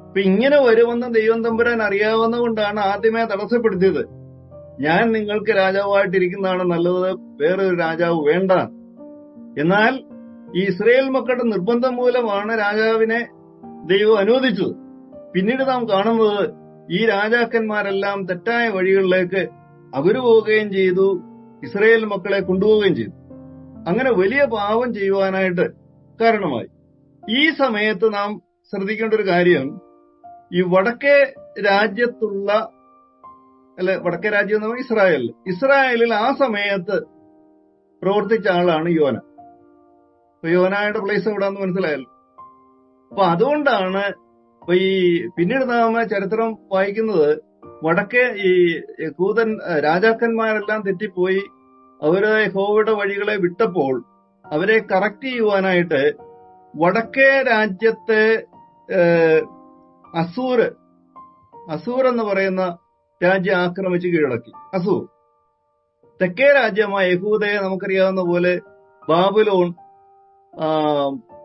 Speaker 1: അപ്പൊ ഇങ്ങനെ വരുമെന്ന് ദൈവം തമ്പുരാൻ അറിയാവുന്ന കൊണ്ടാണ് ആദ്യമേ തടസ്സപ്പെടുത്തിയത്. ഞാൻ നിങ്ങൾക്ക് രാജാവായിട്ടിരിക്കുന്നതാണ് നല്ലത്, വേറൊരു രാജാവ് വേണ്ട. എന്നാൽ ഈ ഇസ്രായേൽ മക്കളുടെ നിർബന്ധം മൂലമാണ് രാജാവിനെ ദൈവം അനുവദിച്ചത്. പിന്നീട് നാം കാണുന്നത് ഈ രാജാക്കന്മാരെല്ലാം തെറ്റായ വഴികളിലേക്ക് അവര് പോവുകയും ചെയ്തു, ഇസ്രായേൽ മക്കളെ കൊണ്ടുപോവുകയും ചെയ്തു. അങ്ങനെ വലിയ പാപം ചെയ്യുവാനായിട്ട് കാരണമായി. ഈ സമയത്ത് നാം ശ്രദ്ധിക്കേണ്ട ഒരു കാര്യം, ഈ വടക്കേ രാജ്യത്തുള്ള വടക്കേ രാജ്യം എന്ന് പറഞ്ഞാൽ ഇസ്രായേലിൽ ആ സമയത്ത് പ്രവർത്തിച്ച ആളാണ് യോന. അപ്പൊ യോനയുടെ പ്ലേസ് എവിടാന്ന് മനസ്സിലായല്ലോ. അപ്പൊ അതുകൊണ്ടാണ് ഈ പിന്നീട് നാം ചരിത്രം വായിക്കുന്നത്, വടക്കേ ഈ യഹൂദൻ രാജാക്കന്മാരെല്ലാം തെറ്റിപ്പോയി അവര് യഹോവയുടെ വഴികളെ വിട്ടപ്പോൾ അവരെ കറക്റ്റ് ചെയ്യുവാനായിട്ട് വടക്കേ രാജ്യത്തെ അസൂർ എന്ന് പറയുന്ന രാജ്യം ആക്രമിച്ച് കീഴടക്കി. അസൂർ. തെക്കേ രാജ്യമായ യഹൂദയെ നമുക്കറിയാവുന്ന പോലെ ബാബിലോൺ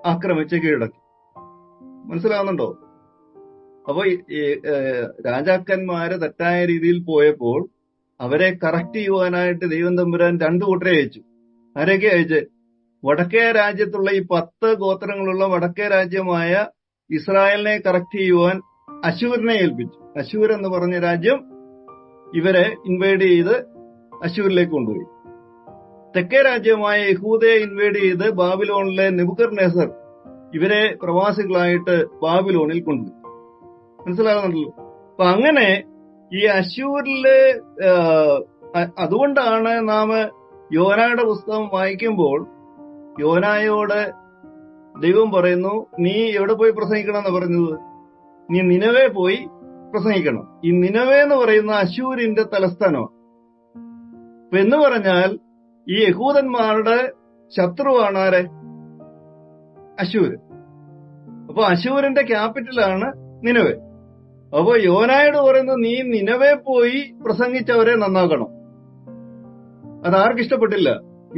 Speaker 1: ആക്രമിച്ച് കീഴടക്കി. മനസ്സിലാവുന്നുണ്ടോ? അപ്പൊ രാജാക്കന്മാര് തെറ്റായ രീതിയിൽ പോയപ്പോൾ അവരെ കറക്റ്റ് ചെയ്യുവാനായിട്ട് ദൈവം തമ്പുരാൻ രണ്ടു കൂട്ടരെ അയച്ചു. ആരൊക്കെ അയച്ച്? വടക്കേ രാജ്യത്തുള്ള ഈ 10 ഗോത്രങ്ങളുള്ള വടക്കേ രാജ്യമായ ഇസ്രായേലിനെ കറക്റ്റ് ചെയ്യുവാൻ അശൂരിനെ ഏൽപ്പിച്ചു. അശൂർ എന്ന് പറഞ്ഞ രാജ്യം ഇവരെ ഇൻവൈഡ് ചെയ്ത് അശൂരിലേക്ക് കൊണ്ടുപോയി. തെക്കേ രാജ്യമായ യഹൂദയെ ഇൻവൈഡ് ചെയ്ത് ബാബിലോണിലെ നെബൂഖദ്നേസർ ഇവരെ പ്രവാസികളായിട്ട് ബാബിലോണിൽ കൊണ്ടുപോയി. മനസ്സിലാകുന്നുണ്ടല്ലോ? അപ്പൊ അങ്ങനെ ഈ അശൂരിലെ അതുകൊണ്ടാണ് നാം യോനയുടെ പുസ്തകം വായിക്കുമ്പോൾ യോനായോട് ദൈവം പറയുന്നു, നീ എവിടെ പോയി പ്രസംഗിക്കണം എന്ന് പറഞ്ഞത്? നീ നിനവേ പോയി പ്രസംഗിക്കണം. ഈ നിനവേ എന്ന് പറയുന്ന അശൂരിന്റെ തലസ്ഥാനമാണ്. അപ്പൊ എന്ന് പറഞ്ഞാൽ ഈ യഹൂദന്മാരുടെ ശത്രുവാണ് ആരെ? അശൂര്. അപ്പൊ അശൂരിന്റെ ക്യാപിറ്റലാണ് നിനവേ. അപ്പൊ യോനായോട് പറയുന്നത്, നീ നിനവേ പോയി പ്രസംഗിച്ചവരെ നന്നാക്കണം. അതാർക്കും ഇഷ്ടപ്പെട്ടില്ല?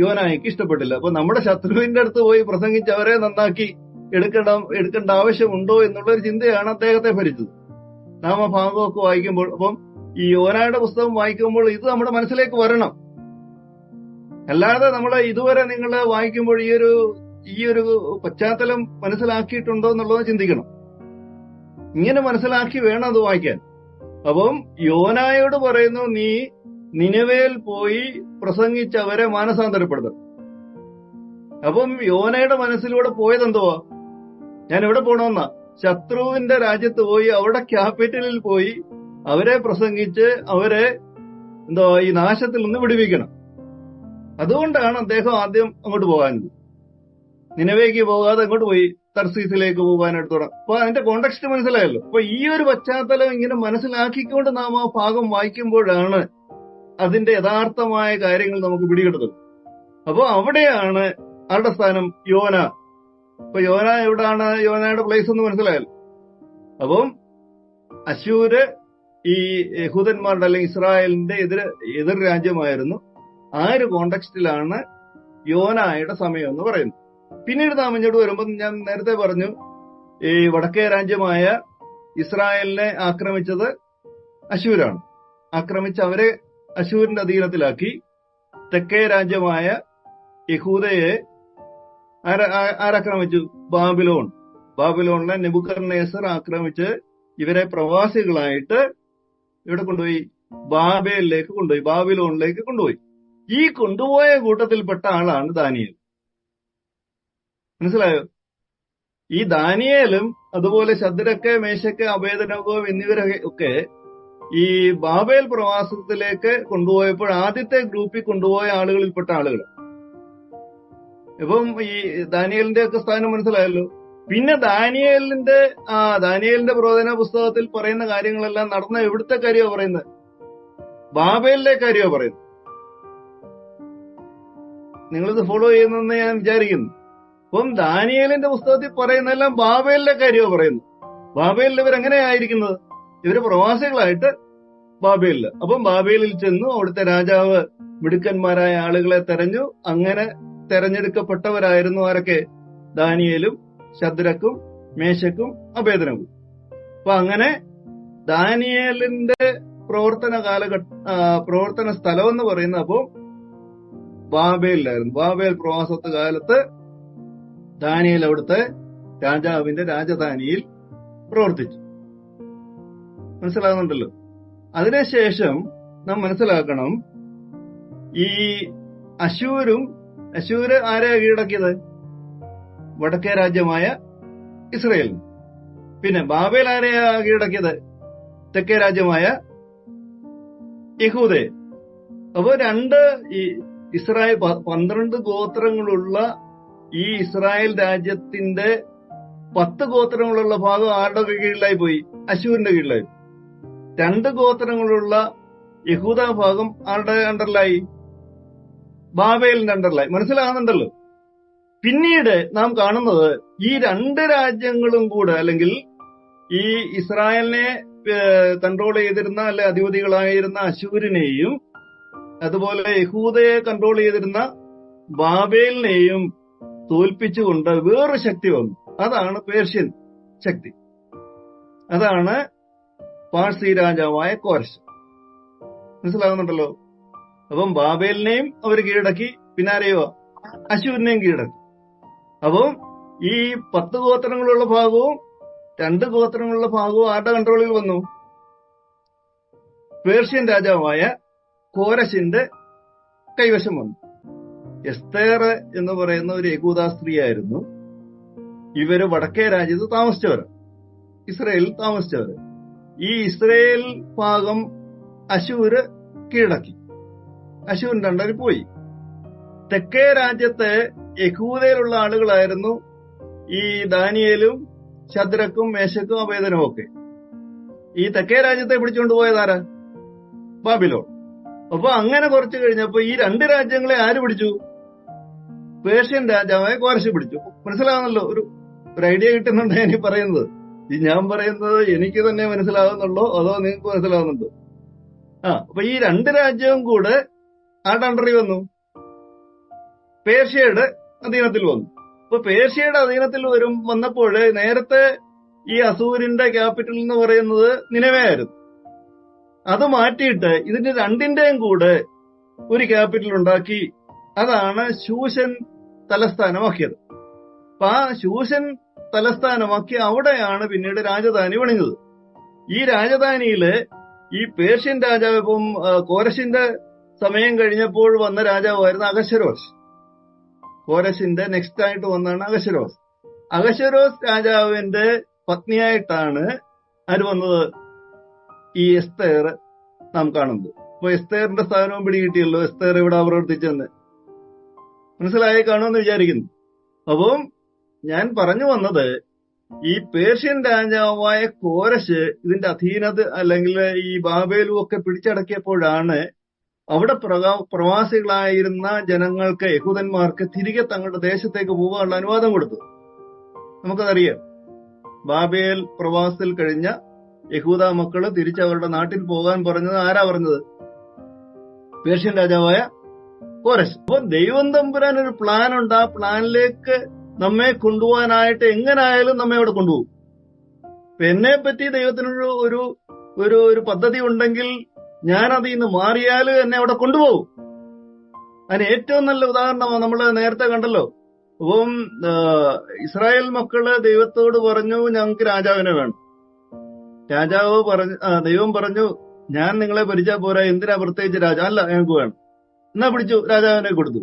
Speaker 1: യോനായ്ക്ക് ഇഷ്ടപ്പെട്ടില്ല. അപ്പൊ നമ്മുടെ ശത്രുവിന്റെ അടുത്ത് പോയി പ്രസംഗിച്ചവരെ നന്നാക്കി എടുക്കേണ്ട ആവശ്യമുണ്ടോ എന്നുള്ളൊരു ചിന്തയാണ് അദ്ദേഹത്തെ ഭരിച്ചത്. നാം ആ ഭാഗമൊക്കെ വായിക്കുമ്പോൾ, അപ്പം ഈ യോനയുടെ പുസ്തകം വായിക്കുമ്പോൾ ഇത് നമ്മുടെ മനസ്സിലേക്ക് വരണം. അല്ലാതെ നമ്മൾ ഇതുവരെ നിങ്ങൾ വായിക്കുമ്പോൾ ഈ ഒരു പശ്ചാത്തലം മനസ്സിലാക്കിയിട്ടുണ്ടോ എന്നുള്ളത് ചിന്തിക്കണം. ഇങ്ങനെ മനസ്സിലാക്കി വേണം അത് വായിക്കാൻ. അപ്പം യോനായോട് പറയുന്നു, നീ നിനവേൽ പോയി പ്രസംഗിച്ചവരെ മാനസാന്തരപ്പെടുത്തണം. അപ്പം യോനയുടെ മനസ്സിലൂടെ പോയതെന്തുവാ? ഞാൻ എവിടെ പോണമെന്നാ? ശത്രുവിന്റെ രാജ്യത്ത് പോയി അവരുടെ ക്യാപിറ്റലിൽ പോയി അവരെ പ്രസംഗിച്ച് അവരെ ഈ നാശത്തിൽ നിന്ന് വിടുവിക്കണം. അതുകൊണ്ടാണ് അദ്ദേഹം ആദ്യം അങ്ങോട്ട് പോകാനത്. നിനവേക്ക് പോകാതെ അങ്ങോട്ട് പോയി തർസീസിലേക്ക് പോകാനായിട്ട് തുടങ്ങും. അപ്പൊ അതിന്റെ കോണ്ടെക്സ്റ്റ് മനസ്സിലായല്ലോ. അപ്പൊ ഈ ഒരു പശ്ചാത്തലം ഇങ്ങനെ മനസ്സിലാക്കിക്കൊണ്ട് നാം ആ ഭാഗം വായിക്കുമ്പോഴാണ് അതിന്റെ യഥാർത്ഥമായ കാര്യങ്ങൾ നമുക്ക് പിടികിട്ടുന്നത്. അപ്പൊ അവിടെയാണ് ആരുടെ സ്ഥാനം? യോന. അപ്പൊ യോന എവിടാണ്? യോനയുടെ പ്ലേസ് എന്ന് മനസ്സിലായല്ലോ. അപ്പം അശൂര് ഈ യഹൂദന്മാരുടെ അല്ലെങ്കിൽ ഇസ്രായേലിന്റെ എതിർ രാജ്യമായിരുന്നു. ആ ഒരു കോണ്ടെക്സ്റ്റിലാണ് യോനായുടെ സമയം എന്ന് പറയുന്നത്. പിന്നീട് നാം ഇങ്ങോട്ട് വരുമ്പോൾ ഞാൻ നേരത്തെ പറഞ്ഞു, ഈ വടക്കേ രാജ്യമായ ഇസ്രായേലിനെ ആക്രമിച്ചത് അശൂരാണ്. ആക്രമിച്ച് അവരെ അശൂരിന്റെ അധീനത്തിലാക്കി. തെക്കേ രാജ്യമായ യഹൂദയെ ആരാക്രമിച്ചു? ബാബിലോണിലെ നെബൂഖദ്നേസർ ആക്രമിച്ച് ഇവരെ പ്രവാസികളായിട്ട് ഇവിടെ കൊണ്ടുപോയി? ബാബിലോണിലേക്ക് കൊണ്ടുപോയി. ഈ കൊണ്ടുപോയ കൂട്ടത്തിൽപ്പെട്ട ആളാണ് ദാനിയേൽ. മനസ്സിലായോ? ഈ ദാനിയേലും അതുപോലെ ശദ്രക്ക്, മേശക്ക്, അബേദ്നെഗോ എന്നിവരൊക്കെ ഈ ബാബേൽ പ്രവാസത്തിലേക്ക് കൊണ്ടുപോയപ്പോൾ ആദ്യത്തെ ഗ്രൂപ്പിൽ കൊണ്ടുപോയ ആളുകളിൽപ്പെട്ട ആളുകൾ. ഇപ്പം ഈ ദാനിയേലിന്റെ ഒക്കെ സ്ഥാനം മനസ്സിലായല്ലോ. പിന്നെ ദാനിയേലിന്റെ പ്രവചന പുസ്തകത്തിൽ പറയുന്ന കാര്യങ്ങളെല്ലാം നടന്ന എവിടുത്തെ കാര്യമാണ് പറയുന്നത്? ബാബേലിലെ കാര്യമാണ് പറയുന്നത്. നിങ്ങളിത് ഫോളോ ചെയ്യുന്നെന്ന് ഞാൻ വിചാരിക്കുന്നു. അപ്പം ദാനിയേലിന്റെ പുസ്തകത്തിൽ പറയുന്നതെല്ലാം ബാബേലിന്റെ കാര്യമാണ് പറയുന്നത്. ബാബേലിൽ ഇവരെങ്ങനെയായിരിക്കുന്നത്? ഇവര് പ്രവാസികളായിട്ട് ബാബേലില്. അപ്പം ബാബേലിൽ ചെന്നു, അവിടുത്തെ രാജാവ് മിടുക്കന്മാരായ ആളുകളെ തെരഞ്ഞു. അങ്ങനെ തെരഞ്ഞെടുക്കപ്പെട്ടവരായിരുന്നു ആരൊക്കെ? ദാനിയേലും ശദ്രക്കും മേശക്കും അബേദ്നെഗോവും. അപ്പൊ അങ്ങനെ ദാനിയേലിന്റെ പ്രവർത്തന സ്ഥലം എന്ന് പറയുന്നത് അപ്പോ ബാബേലിലായിരുന്നു. ബാബേൽ പ്രവാസത്ത് കാലത്ത് ദാനിയേൽ അവിടുത്തെ രാജാവിന്റെ രാജധാനിയിൽ പ്രവർത്തിച്ചു. മനസ്സിലാകുന്നുണ്ടല്ലോ? അതിനുശേഷം നാം മനസ്സിലാക്കണം, ഈ അശൂര് ആരെയാ കീഴടക്കിയത്? വടക്കേ രാജ്യമായ ഇസ്രയേലിന്. പിന്നെ ബാബേൽ ആരെയാ കീഴടക്കിയത്? തെക്കേ രാജ്യമായ യഹൂദയെ. അപ്പോ ഈ ഇസ്രായേൽ 12 ഗോത്രങ്ങളുള്ള ഈ ഇസ്രായേൽ രാജ്യത്തിന്റെ 10 ഗോത്രങ്ങളുള്ള ഭാഗം ആരുടെ കീഴിലായി പോയി? അശൂരിന്റെ കീഴിലായി. 2 ഗോത്രങ്ങളുള്ള യഹൂദ ഭാഗം ആരുടെ അണ്ടറിലായി? ബാബേലിന്റെ അണ്ടറിലായി. മനസ്സിലാകുന്നുണ്ടല്ലോ? പിന്നീട് നാം കാണുന്നത് ഈ 2 രാജ്യങ്ങളും കൂടെ, അല്ലെങ്കിൽ ഈ ഇസ്രായേലിനെ കൺട്രോൾ ചെയ്തിരുന്ന അല്ലെ അധിപതികളായിരുന്ന അശൂരിനെയും അതുപോലെ യഹൂദയെ കൺട്രോൾ ചെയ്തിരുന്ന ബാബേലിനെയും തോൽപ്പിച്ചുകൊണ്ട് വേറൊരു ശക്തി വന്നു. അതാണ് പേർഷ്യൻ ശക്തി. അതാണ് പാഴ്സി രാജാവായ കോരശ്. മനസ്സിലാകുന്നുണ്ടല്ലോ? അപ്പം ബാബേലിനെയും അവർ കീഴടക്കി. പിന്നെ ആരെയോ? അശൂരിനെയും കീഴടക്കി. അപ്പം ഈ 10 ഗോത്രങ്ങളുള്ള ഭാഗവും 2 ഗോത്രങ്ങളുള്ള ഭാഗവും ആരുടെ കൺട്രോളിൽ വന്നു? പേർഷ്യൻ രാജാവായ കോരശിന്റെ കൈവശം വന്നു. എസ്തേർ എന്ന് പറയുന്ന ഒരു യഹൂദ സ്ത്രീയായിരുന്നു. ഇവര് വടക്കേ രാജ്യത്ത് താമസിച്ചവര്, ഇസ്രയേലിൽ താമസിച്ചവര്. ഈ ഇസ്രയേൽ ഭാഗം അശൂര് കീഴടക്കി. അശൂരിന്റെ അണ്ടറിൽ പോയി. തെക്കേ രാജ്യത്തെ യഹൂദയിലുള്ള ആളുകളായിരുന്നു ഈ ദാനിയേലും ശദ്രക്കും മേശക്കും അബേദ്നെഗോവും ഒക്കെ. ഈ തെക്കേ രാജ്യത്തെ പിടിച്ചുകൊണ്ട് പോയതാരാ? ബാബിലോൺ. അപ്പൊ അങ്ങനെ കുറച്ചു കഴിഞ്ഞപ്പോ ഈ 2 രാജ്യങ്ങളെ ആര് പിടിച്ചു? പേർഷ്യൻ രാജാവായ കോരശ് പിടിച്ചു. മനസ്സിലാകുന്നല്ലോ? ഒരു ഐഡിയ കിട്ടുന്നുണ്ട് ഞാൻ പറയുന്നത്. ഈ ഞാൻ പറയുന്നത് എനിക്ക് തന്നെ മനസ്സിലാകുന്നുള്ളോ അതോ നിങ്ങൾക്ക് മനസ്സിലാകുന്നുണ്ടോ? അപ്പൊ ഈ 2 രാജ്യവും കൂടെ ആരുടെ അണ്ടറിൽ വന്നു? പേർഷ്യയുടെ അധീനത്തിൽ വന്നു. അപ്പൊ പേർഷ്യയുടെ അധീനത്തിൽ വന്നപ്പോൾ നേരത്തെ ഈ അസൂരിന്റെ ക്യാപിറ്റൽ എന്ന് പറയുന്നത് നിനവയായിരുന്നു. അത് മാറ്റിയിട്ട് ഇതിന്റെ 2ന്റെയും കൂടെ ഒരു ക്യാപിറ്റൽ ഉണ്ടാക്കി. അതാണ് ശൂഷൻ തലസ്ഥാനമാക്കിയത്. അപ്പൊ ആ ശൂഷൻ തലസ്ഥാനമാക്കി അവിടെയാണ് പിന്നീട് രാജധാനി പണിഞ്ഞത്. ഈ രാജധാനിയില് ഈ പേർഷ്യൻ രാജാവ്, ഇപ്പം കോരശിന്റെ സമയം കഴിഞ്ഞപ്പോൾ വന്ന രാജാവായിരുന്നു അഹശ്വേരോസ്. കോരശിന്റെ നെക്സ്റ്റ് ആയിട്ട് വന്നാണ് അഹശ്വേരോസ്. അഹശ്വേരോസ് രാജാവിന്റെ പത്നിയായിട്ടാണ് ആര് വന്നത്? ഈ എസ്തേർ നാം കാണുന്നത്. അപ്പൊ എസ്തേറിന്റെ സ്ഥാനവും പിടികിട്ടിയല്ലോ. എസ്തേർ ഇവിടെ പ്രവർത്തിച്ചെന്ന് മനസ്സിലായി കാണുമെന്ന് വിചാരിക്കുന്നു. അപ്പം ഞാൻ പറഞ്ഞു വന്നത്, ഈ പേർഷ്യൻ രാജാവായ കോരശ് ഇതിന്റെ അധീനത അല്ലെങ്കിൽ ഈ ബാബേലും ഒക്കെ പിടിച്ചടക്കിയപ്പോഴാണ് അവിടെ പ്രവാസികളായിരുന്ന ജനങ്ങൾക്ക്, യഹൂദന്മാർക്ക് തിരികെ തങ്ങളുടെ ദേശത്തേക്ക് പോകാനുള്ള അനുവാദം കൊടുത്തത്. നമുക്കതറിയാം. ബാബേൽ പ്രവാസത്തിൽ കഴിഞ്ഞ യഹൂദ മക്കള് തിരിച്ചവരുടെ നാട്ടിൽ പോകാൻ പറഞ്ഞത് ആരാ പറഞ്ഞത്? പേർഷ്യൻ രാജാവായ കോരശ്. അപ്പൊ ദൈവം തമ്പുരാൻ ഒരു പ്ലാൻ ഉണ്ട്. ആ പ്ലാനിലേക്ക് നമ്മെ കൊണ്ടുപോകാനായിട്ട് എങ്ങനായാലും നമ്മെ അവിടെ കൊണ്ടുപോകും. എന്നെ പറ്റി ദൈവത്തിനൊരു ഒരു ഒരു ഒരു പദ്ധതി ഉണ്ടെങ്കിൽ ഞാൻ അതിൽ നിന്ന് മാറിയാൽ എന്നെ അവിടെ കൊണ്ടുപോകും. അതിന് ഏറ്റവും നല്ല ഉദാഹരണമാണ് നമ്മൾ നേരത്തെ കണ്ടല്ലോ. അപ്പം ഇസ്രായേൽ മക്കള് ദൈവത്തോട് പറഞ്ഞു, ഞങ്ങൾക്ക് രാജാവിനെ വേണം. രാജാവ് പറഞ്ഞു, ദൈവം പറഞ്ഞു, ഞാൻ നിങ്ങളെ ഭരിച്ചാൽ പോരാ, എന്തിനാ പ്രത്യേകിച്ച് രാജാ? അല്ല, ഞങ്ങൾക്ക് വേണം. എന്നാ പിടിച്ചു, രാജാവിനെ കൊടുത്തു.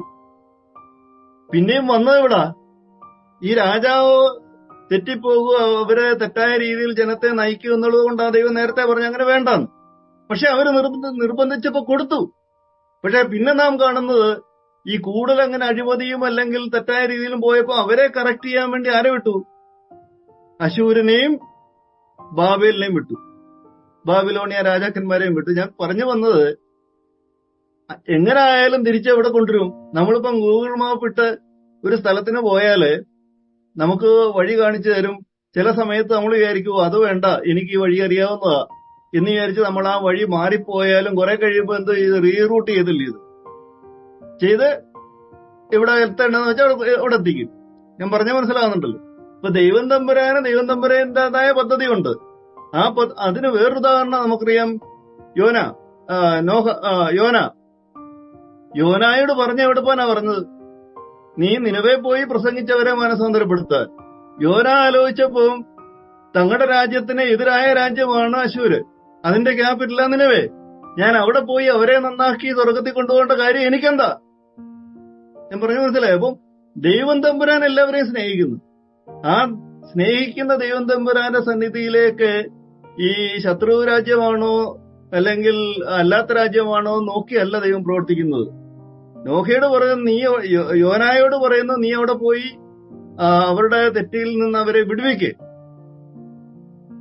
Speaker 1: പിന്നെയും വന്നത് എവിടാ? ഈ രാജാവ് തെറ്റിപ്പോകുക, അവരെ തെറ്റായ രീതിയിൽ ജനത്തെ നയിക്കുക എന്നുള്ളത് കൊണ്ടാണ് ദൈവം നേരത്തെ പറഞ്ഞു അങ്ങനെ വേണ്ടാന്ന്. പക്ഷെ അവര് നിർബന്ധിച്ചപ്പോ കൊടുത്തു. പക്ഷെ പിന്നെ നാം കാണുന്നത് ഈ കൂടുതൽ അങ്ങനെ അഴിമതിയും അല്ലെങ്കിൽ തെറ്റായ രീതിയിലും പോയപ്പോ അവരെ കറക്റ്റ് ചെയ്യാൻ വേണ്ടി ആരെ വിട്ടു? അശൂരിനെയും ബാബേലിനെയും വിട്ടു. ബാബിലോണിയ രാജാക്കന്മാരെയും വിട്ടു. ഞാൻ പറഞ്ഞു വന്നത്, എങ്ങനെ ആയാലും തിരിച്ചെവിടെ കൊണ്ടുവരും. നമ്മളിപ്പം ഗൂഗിൾ മാപ്പ് ഇട്ട് ഒരു സ്ഥലത്തിന് പോയാല് നമുക്ക് വഴി കാണിച്ചു തരും. ചില സമയത്ത് നമ്മൾ വിചാരിക്കും അത് വേണ്ട, എനിക്ക് ഈ വഴി അറിയാവുന്നതാ എന്ന് വിചാരിച്ച് നമ്മൾ ആ വഴി മാറിപ്പോയാലും കുറെ കഴിയുമ്പോൾ എന്ത് ചെയ്ത് റീറൂട്ട് ചെയ്തില്ല ചെയ്ത് ഇവിടെ എത്തേണ്ടതെന്ന് വെച്ചാൽ അവിടെ എത്തിക്കും. ഞാൻ പറഞ്ഞ മനസ്സിലാകുന്നുണ്ടല്ലോ. ഇപ്പൊ ദൈവം തമ്പുരാന്റേതായ പദ്ധതിയുണ്ട്. അതിന് വേറൊരു ഉദാഹരണം നമുക്കറിയാം. യോനായോട് പറഞ്ഞ എവിടെ പോനാ പറഞ്ഞത്? നീ നിനവേ പോയി പ്രസംഗിച്ചവരെ മനസ്സാന്തരപ്പെടുത്താൻ. യോന ആലോചിച്ചപ്പോ തങ്ങളുടെ രാജ്യത്തിന് എതിരായ രാജ്യമാണ് അശൂര്, അതിന്റെ ക്യാപിറ്റലാ നിനവേ. ഞാൻ അവിടെ പോയി അവരെ നന്നാക്കി സ്വർഗത്തിൽ കൊണ്ടുപോകേണ്ട കാര്യം എനിക്കെന്താ? ഞാൻ പറഞ്ഞു മനസ്സിലായി. അപ്പം ദൈവം തമ്പുരാൻ എല്ലാവരെയും സ്നേഹിക്കുന്നു. ആ സ്നേഹിക്കുന്ന ദൈവം തമ്പുരാന്റെ സന്നിധിയിലേക്ക് ഈ ശത്രു രാജ്യമാണോ അല്ലെങ്കിൽ അല്ലാത്ത രാജ്യമാണോ നോക്കിയല്ല ദൈവം പ്രവർത്തിക്കുന്നത്. യോനായോട് പറയുന്നു നീ അവിടെ പോയി അവരുടെ തെറ്റിൽ നിന്ന് അവരെ വിടുവിക്ക്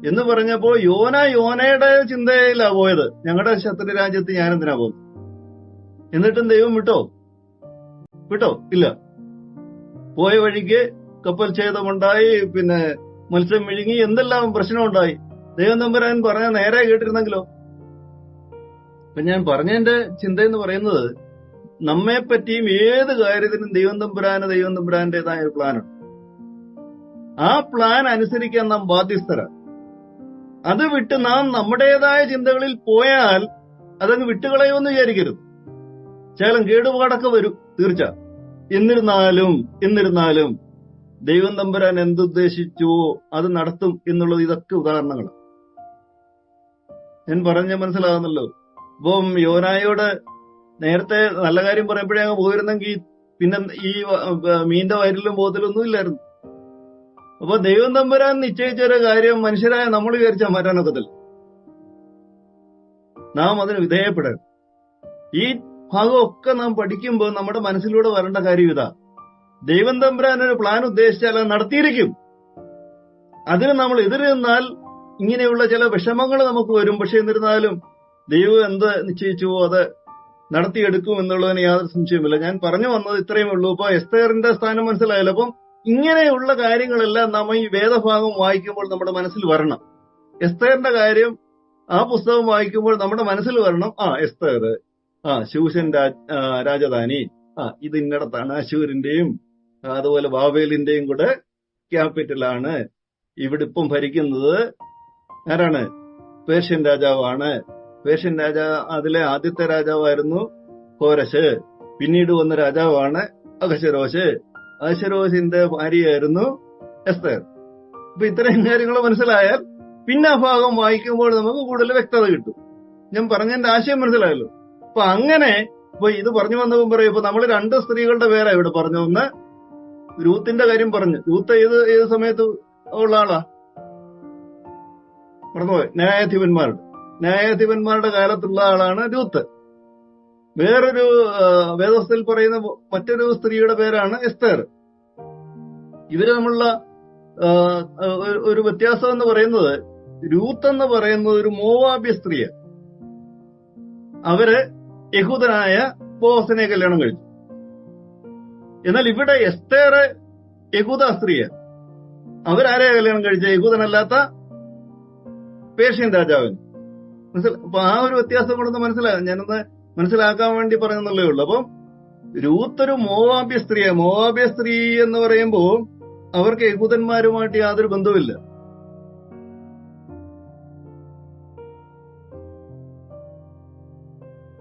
Speaker 1: എന്ന് പറഞ്ഞപ്പോ യോനയുടെ ചിന്തയിലാ പോയത്. ഞങ്ങളുടെ ശത്രു രാജ്യത്ത് ഞാനെന്തിനാ പോകുന്നത്? എന്നിട്ടും ദൈവം വിട്ടോ? ഇല്ല. പോയ വഴിക്ക് കപ്പൽ ഛേദമുണ്ടായി, പിന്നെ മത്സ്യം വിഴുങ്ങി, എന്തെല്ലാം പ്രശ്നമുണ്ടായി. ദൈവം തമ്പുരാൻ പറഞ്ഞ നേരെ കേട്ടിരുന്നെങ്കിലോ? അപ്പൊ ഞാൻ പറഞ്ഞതിന്റെ ചിന്ത എന്ന് പറയുന്നത്, നമ്മെ പറ്റിയും ഏത് കാര്യത്തിനും ദൈവം തമ്പുരാന്റേതായ ഒരു പ്ലാനുണ്ട്. ആ പ്ലാൻ അനുസരിക്കാൻ നാം ബാധ്യസ്ഥരാണ്. അത് വിട്ട് നാം നമ്മുടേതായ ചിന്തകളിൽ പോയാൽ അതങ്ങ് വിട്ടുകളയുമെന്ന് വിചാരിക്കരുത്. ശകലം കേടുപാടൊക്കെ വരും, തീർച്ച. എന്നിരുന്നാലും ദൈവം തമ്പുരാൻ എന്തുദ്ദേശിച്ചുവോ അത് നടത്തും എന്നുള്ളത് ഇതൊക്കെ ഉദാഹരണങ്ങൾ. ഞാൻ പറഞ്ഞ മനസ്സിലാകുന്നല്ലോ. അപ്പം യോനായോട് നേരത്തെ നല്ല കാര്യം പറയുമ്പോഴേ അങ്ങ് പോയിരുന്നെങ്കിൽ പിന്നെ ഈ മീന്റെ വയറ്റിലും പോകത്തിലൊന്നും ഇല്ലായിരുന്നു. അപ്പൊ ദൈവം തമ്പുരാൻ നിശ്ചയിച്ചൊരു കാര്യം മനുഷ്യരായ നമ്മൾ വിചാരിച്ചാൽ മാറ്റാനൊക്കത്തില്ല. നാം അതിന് വിധേയപ്പെടണം. ഈ ഭാഗമൊക്കെ നാം പഠിക്കുമ്പോൾ നമ്മുടെ മനസ്സിലൂടെ വരേണ്ട കാര്യം ഇതാ: ദൈവം തമ്പുരാൻ ഒരു പ്ലാൻ ഉദ്ദേശിച്ചാൽ അത് നടത്തിയിരിക്കും. അതിന് നമ്മൾ എതിര് നിന്നാൽ ഇങ്ങനെയുള്ള ചില വിഷമങ്ങൾ നമുക്ക് വരും. പക്ഷെ എന്നിരുന്നാലും ദൈവം എന്ത് നിശ്ചയിച്ചുവോ അത് നടത്തിയെടുക്കും എന്നുള്ളതിന് യാതൊരു സംശയമില്ല. ഞാൻ പറഞ്ഞു വന്നത് ഇത്രയും ഉള്ളൂ. ഇപ്പൊ എസ്തേറിന്റെ സ്ഥാനം മനസ്സിലായല്ലോ. അപ്പം ഇങ്ങനെയുള്ള കാര്യങ്ങളെല്ലാം നാം ഈ വേദഭാഗം വായിക്കുമ്പോൾ നമ്മുടെ മനസ്സിൽ വരണം. എസ്തേറിന്റെ കാര്യം ആ പുസ്തകം വായിക്കുമ്പോൾ നമ്മുടെ മനസ്സിൽ വരണം, എസ്തേർ, ശൂഷൻ രാജധാനി, ഇത് ഇന്നടത്താണ്, അശൂരിന്റെയും അതുപോലെ ബാബേലിന്റെയും കൂടെ ക്യാപിറ്റലാണ്. ഇവിടെ ഇപ്പം ഭരിക്കുന്നത് ആരാണ്? പേർഷ്യൻ രാജാവാണ്. പേർഷ്യൻ അതിലെ ആദ്യത്തെ രാജാവായിരുന്നു കോരശ്. പിന്നീട് വന്ന രാജാവാണ് അഹശ്വേരോശ്. അഹശ്വേരോശിന്റെ ഭാര്യയായിരുന്നു എസ്തേർ. അപ്പൊ ഇത്രയും കാര്യങ്ങൾ മനസ്സിലായാൽ പിന്നെ ആ ഭാഗം വായിക്കുമ്പോൾ നമുക്ക് കൂടുതൽ വ്യക്തത കിട്ടും. ഞാൻ പറഞ്ഞതിന്റെ ആശയം മനസ്സിലായല്ലോ. അപ്പൊ അങ്ങനെ ഇപ്പൊ ഇത് പറഞ്ഞു വന്നപ്പോൾ പറയും, ഇപ്പൊ നമ്മൾ 2 സ്ത്രീകളുടെ പേരാ ഇവിടെ പറഞ്ഞു. ഒന്ന് രൂത്തിന്റെ കാര്യം പറഞ്ഞു. രൂത്ത് ഏത് സമയത്ത് ഉള്ള ആളാ? മറന്നുപോയി. ന്യായാധിപന്മാരുടെ കാലത്തുള്ള ആളാണ് രൂത്ത്. വേറൊരു വേദവസ്തയിൽ പറയുന്ന മറ്റൊരു സ്ത്രീയുടെ പേരാണ് എസ്തേർ. ഇവര് തമ്മിലുള്ള ഒരു വ്യത്യാസം എന്ന് പറയുന്നത്, രൂത്ത് എന്ന് പറയുന്നത് ഒരു മോവാബ്യ സ്ത്രീയാണ്. അവര് യഹൂദനായ ബോസിനെ കല്യാണം കഴിച്ചു. എന്നാൽ ഇവിടെ എസ്തേർ യഹൂദ സ്ത്രീയാണ്. അവരാരെയാ കല്യാണം കഴിച്ച? യഹൂദനല്ലാത്ത പേർഷ്യൻ രാജാവിന്. അപ്പൊ ആ ഒരു വ്യത്യാസം കൊണ്ടൊന്ന് ഞാനൊന്ന് മനസ്സിലാക്കാൻ വേണ്ടി പറയുന്നല്ലേ ഉള്ളൂ. അപ്പം രൂത്ത് ഒരു മോവാബ്യ സ്ത്രീയാണ്. മോവാബ്യ സ്ത്രീ എന്ന് പറയുമ്പോ അവർക്ക് യഹൂദന്മാരുമായിട്ട് യാതൊരു ബന്ധവുമില്ല.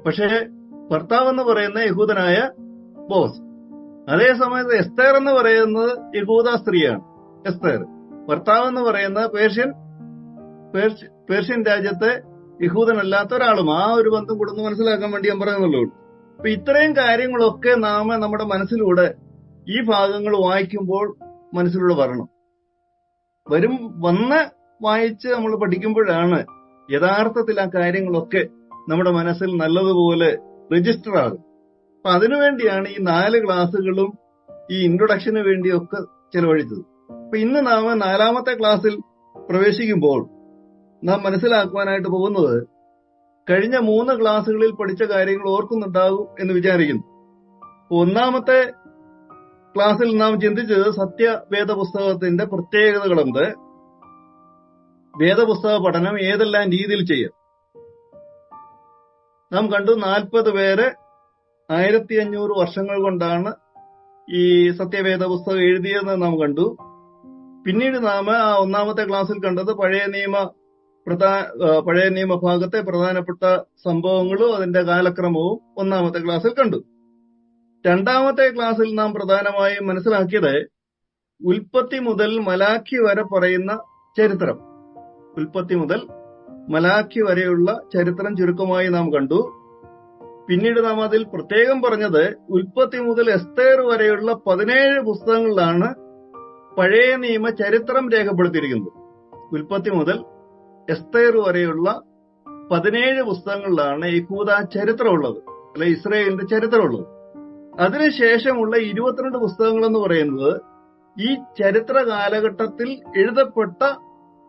Speaker 1: പക്ഷേ ഭർത്താവ് എന്ന് പറയുന്ന യഹൂദനായ ബോസ്. അതേ സമയത്ത് എസ്തേർ എന്ന് പറയുന്നത് യഹൂദ സ്ത്രീയാണ്. എസ്തേർ ഭർത്താവ് എന്ന് പറയുന്ന പേർഷ്യൻ രാജ്യത്തെ യഹൂദനല്ലാത്ത ഒരാളും. ആ ഒരു ബന്ധം കൂടെ മനസ്സിലാക്കാൻ വേണ്ടി ഞാൻ പറയുന്നുള്ളൂ. അപ്പൊ ഇത്രയും കാര്യങ്ങളൊക്കെ നാം നമ്മുടെ മനസ്സിലൂടെ ഈ ഭാഗങ്ങൾ വായിക്കുമ്പോൾ മനസ്സിലൂടെ വന്ന് വായിച്ച് നമ്മൾ പഠിക്കുമ്പോഴാണ് യഥാർത്ഥത്തിൽ ആ കാര്യങ്ങളൊക്കെ നമ്മുടെ മനസ്സിൽ നല്ലതുപോലെ രജിസ്റ്റർ ആകും. അപ്പൊ അതിനുവേണ്ടിയാണ് ഈ 4 ക്ലാസ്സുകളും ഈ ഇൻട്രൊഡക്ഷന് വേണ്ടിയൊക്കെ ചെലവഴിച്ചത്. അപ്പൊ ഇന്ന് നാം 4ാമത്തെ ക്ലാസ്സിൽ പ്രവേശിക്കുമ്പോൾ നാം മനസ്സിലാക്കുവാനായിട്ട് പോകുന്നത്, കഴിഞ്ഞ 3 ക്ലാസ്സുകളിൽ പഠിച്ച കാര്യങ്ങൾ ഓർക്കുന്നുണ്ടാകും എന്ന് വിചാരിക്കുന്നു. 1ാമത്തെ ക്ലാസ്സിൽ നാം ചിന്തിച്ചത് സത്യവേദ പുസ്തകത്തിന്റെ പ്രത്യേകതകളെന്ത്, വേദപുസ്തക പഠനം ഏതെല്ലാം രീതിയിൽ ചെയ്യാം. നാം കണ്ടു 40 പേര് 1500 വർഷങ്ങൾ കൊണ്ടാണ് ഈ സത്യവേദ പുസ്തകം എഴുതിയതെന്ന് നാം കണ്ടു. പിന്നീട് നാം ആ ഒന്നാമത്തെ ക്ലാസ്സിൽ കണ്ടത് പഴയ നിയമ ഭാഗത്തെ പ്രധാനപ്പെട്ട സംഭവങ്ങളും അതിന്റെ കാലക്രമവും ഒന്നാമത്തെ ക്ലാസ്സിൽ കണ്ടു. രണ്ടാമത്തെ ക്ലാസ്സിൽ നാം പ്രധാനമായും മനസ്സിലാക്കിയത് ഉൽപ്പത്തി മുതൽ മലാഖി വരെ പറയുന്ന ചരിത്രം, ഉൽപ്പത്തി മുതൽ മലാഖി വരെയുള്ള ചരിത്രം ചുരുക്കമായി നാം കണ്ടു. പിന്നീട് നാം അതിൽ പ്രത്യേകം പറഞ്ഞത് ഉൽപ്പത്തി മുതൽ എസ്തേർ വരെയുള്ള 17 പുസ്തകങ്ങളിലാണ് പഴയ നിയമ ചരിത്രം രേഖപ്പെടുത്തിയിരിക്കുന്നത്. ഉൽപ്പത്തി മുതൽ എസ്തേർ വരെയുള്ള 17 പുസ്തകങ്ങളിലാണ് യഹൂദ ചരിത്രമുള്ളത്, അല്ലെ ഇസ്രായേലിന്റെ ചരിത്രമുള്ളത്. അതിനുശേഷമുള്ള 22 പുസ്തകങ്ങൾ എന്ന് പറയുന്നത് ഈ ചരിത്ര കാലഘട്ടത്തിൽ എഴുതപ്പെട്ട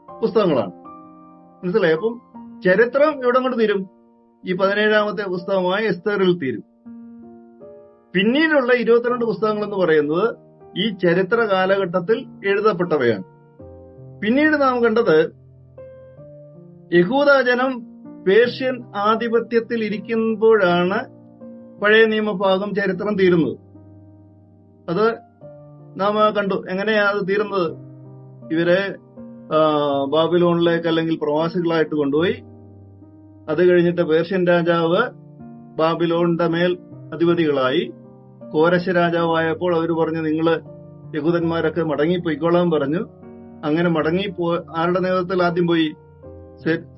Speaker 1: പുസ്തകങ്ങളാണ്. മനസ്സിലായി? അപ്പം ചരിത്രം എവിടെ കൊണ്ട് തീരും? ഈ 17ാമത്തെ പുസ്തകമായ എസ്തേറിൽ തീരും. പിന്നീടുള്ള 22 പുസ്തകങ്ങൾ എന്ന് പറയുന്നത് ഈ ചരിത്ര കാലഘട്ടത്തിൽ എഴുതപ്പെട്ടവയാണ്. പിന്നീട് നാം കണ്ടത് യഹൂദ ജനം പേർഷ്യൻ ആധിപത്യത്തിൽ ഇരിക്കുമ്പോഴാണ് പഴയ നിയമഭാഗം ചരിത്രം തീരുന്നത്. അത് നാം കണ്ടു. എങ്ങനെയാ അത് തീരുന്നത്? ഇവരെ ബാബിലോണിലേക്ക് അല്ലെങ്കിൽ പ്രവാസികളായിട്ട് കൊണ്ടുപോയി. അത് കഴിഞ്ഞിട്ട് പേർഷ്യൻ രാജാവ് ബാബിലോണിന്റെ മേൽ അധിപതികളായി. കോരശ രാജാവായപ്പോൾ അവർ പറഞ്ഞു, നിങ്ങള് യഹൂദന്മാരൊക്കെ മടങ്ങിപ്പോയിക്കോളാൻ പറഞ്ഞു. അങ്ങനെ ആരുടെ നേതൃത്വത്തിൽ ആദ്യം പോയി?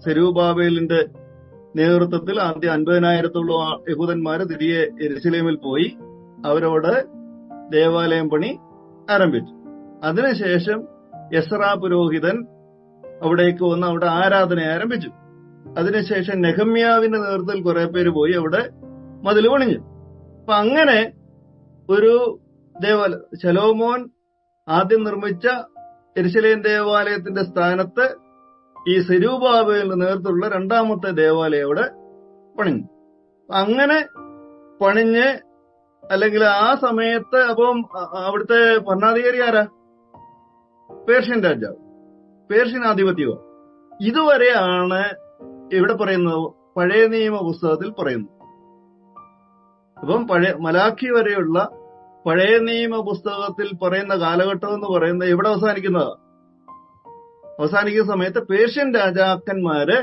Speaker 1: സെരൂബാബേലിന്റെ നേതൃത്വത്തിൽ ആദ്യം 50,000-ഓളം യഹൂദന്മാര് തിരികെ യെരുശലേമിൽ പോയി. അവരോട് ദേവാലയം പണി ആരംഭിച്ചു. അതിനുശേഷം എസ്രാ പുരോഹിതൻ അവിടേക്ക് വന്ന് അവിടെ ആരാധന ആരംഭിച്ചു. അതിനുശേഷം നെഹമ്യാവിന്റെ നേതൃത്വത്തിൽ കുറെ പേര് പോയി അവിടെ മതിൽ പണിഞ്ഞു. അപ്പൊ അങ്ങനെ ഒരു ശലോമോൻ ആദ്യം നിർമ്മിച്ച യെരുശലേം ദേവാലയത്തിന്റെ സ്ഥാനത്ത് ഈ സെരൂബാബേലിന്റെ നേതൃത്വത്തിലുള്ള രണ്ടാമത്തെ ദേവാലയം അവിടെ പണിഞ്ഞു. അങ്ങനെ പണിഞ്ഞ്, അല്ലെങ്കിൽ ആ സമയത്ത് അപ്പം അവിടുത്തെ ഭരണാധികാരി ആരാ? പേർഷ്യൻ രാജാവ്, പേർഷ്യൻ ആധിപത്യവും. ഇതുവരെയാണ് ഇവിടെ പറയുന്നത്, പഴയ നിയമ പുസ്തകത്തിൽ പറയുന്നു. അപ്പം മലാഖി വരെയുള്ള പഴയ നിയമ പുസ്തകത്തിൽ പറയുന്ന കാലഘട്ടം എന്ന് പറയുന്നത് എവിടെ അവസാനിക്കുന്നതാ? അവസാനിക്കുന്ന സമയത്ത് പേർഷ്യൻ രാജാക്കന്മാര്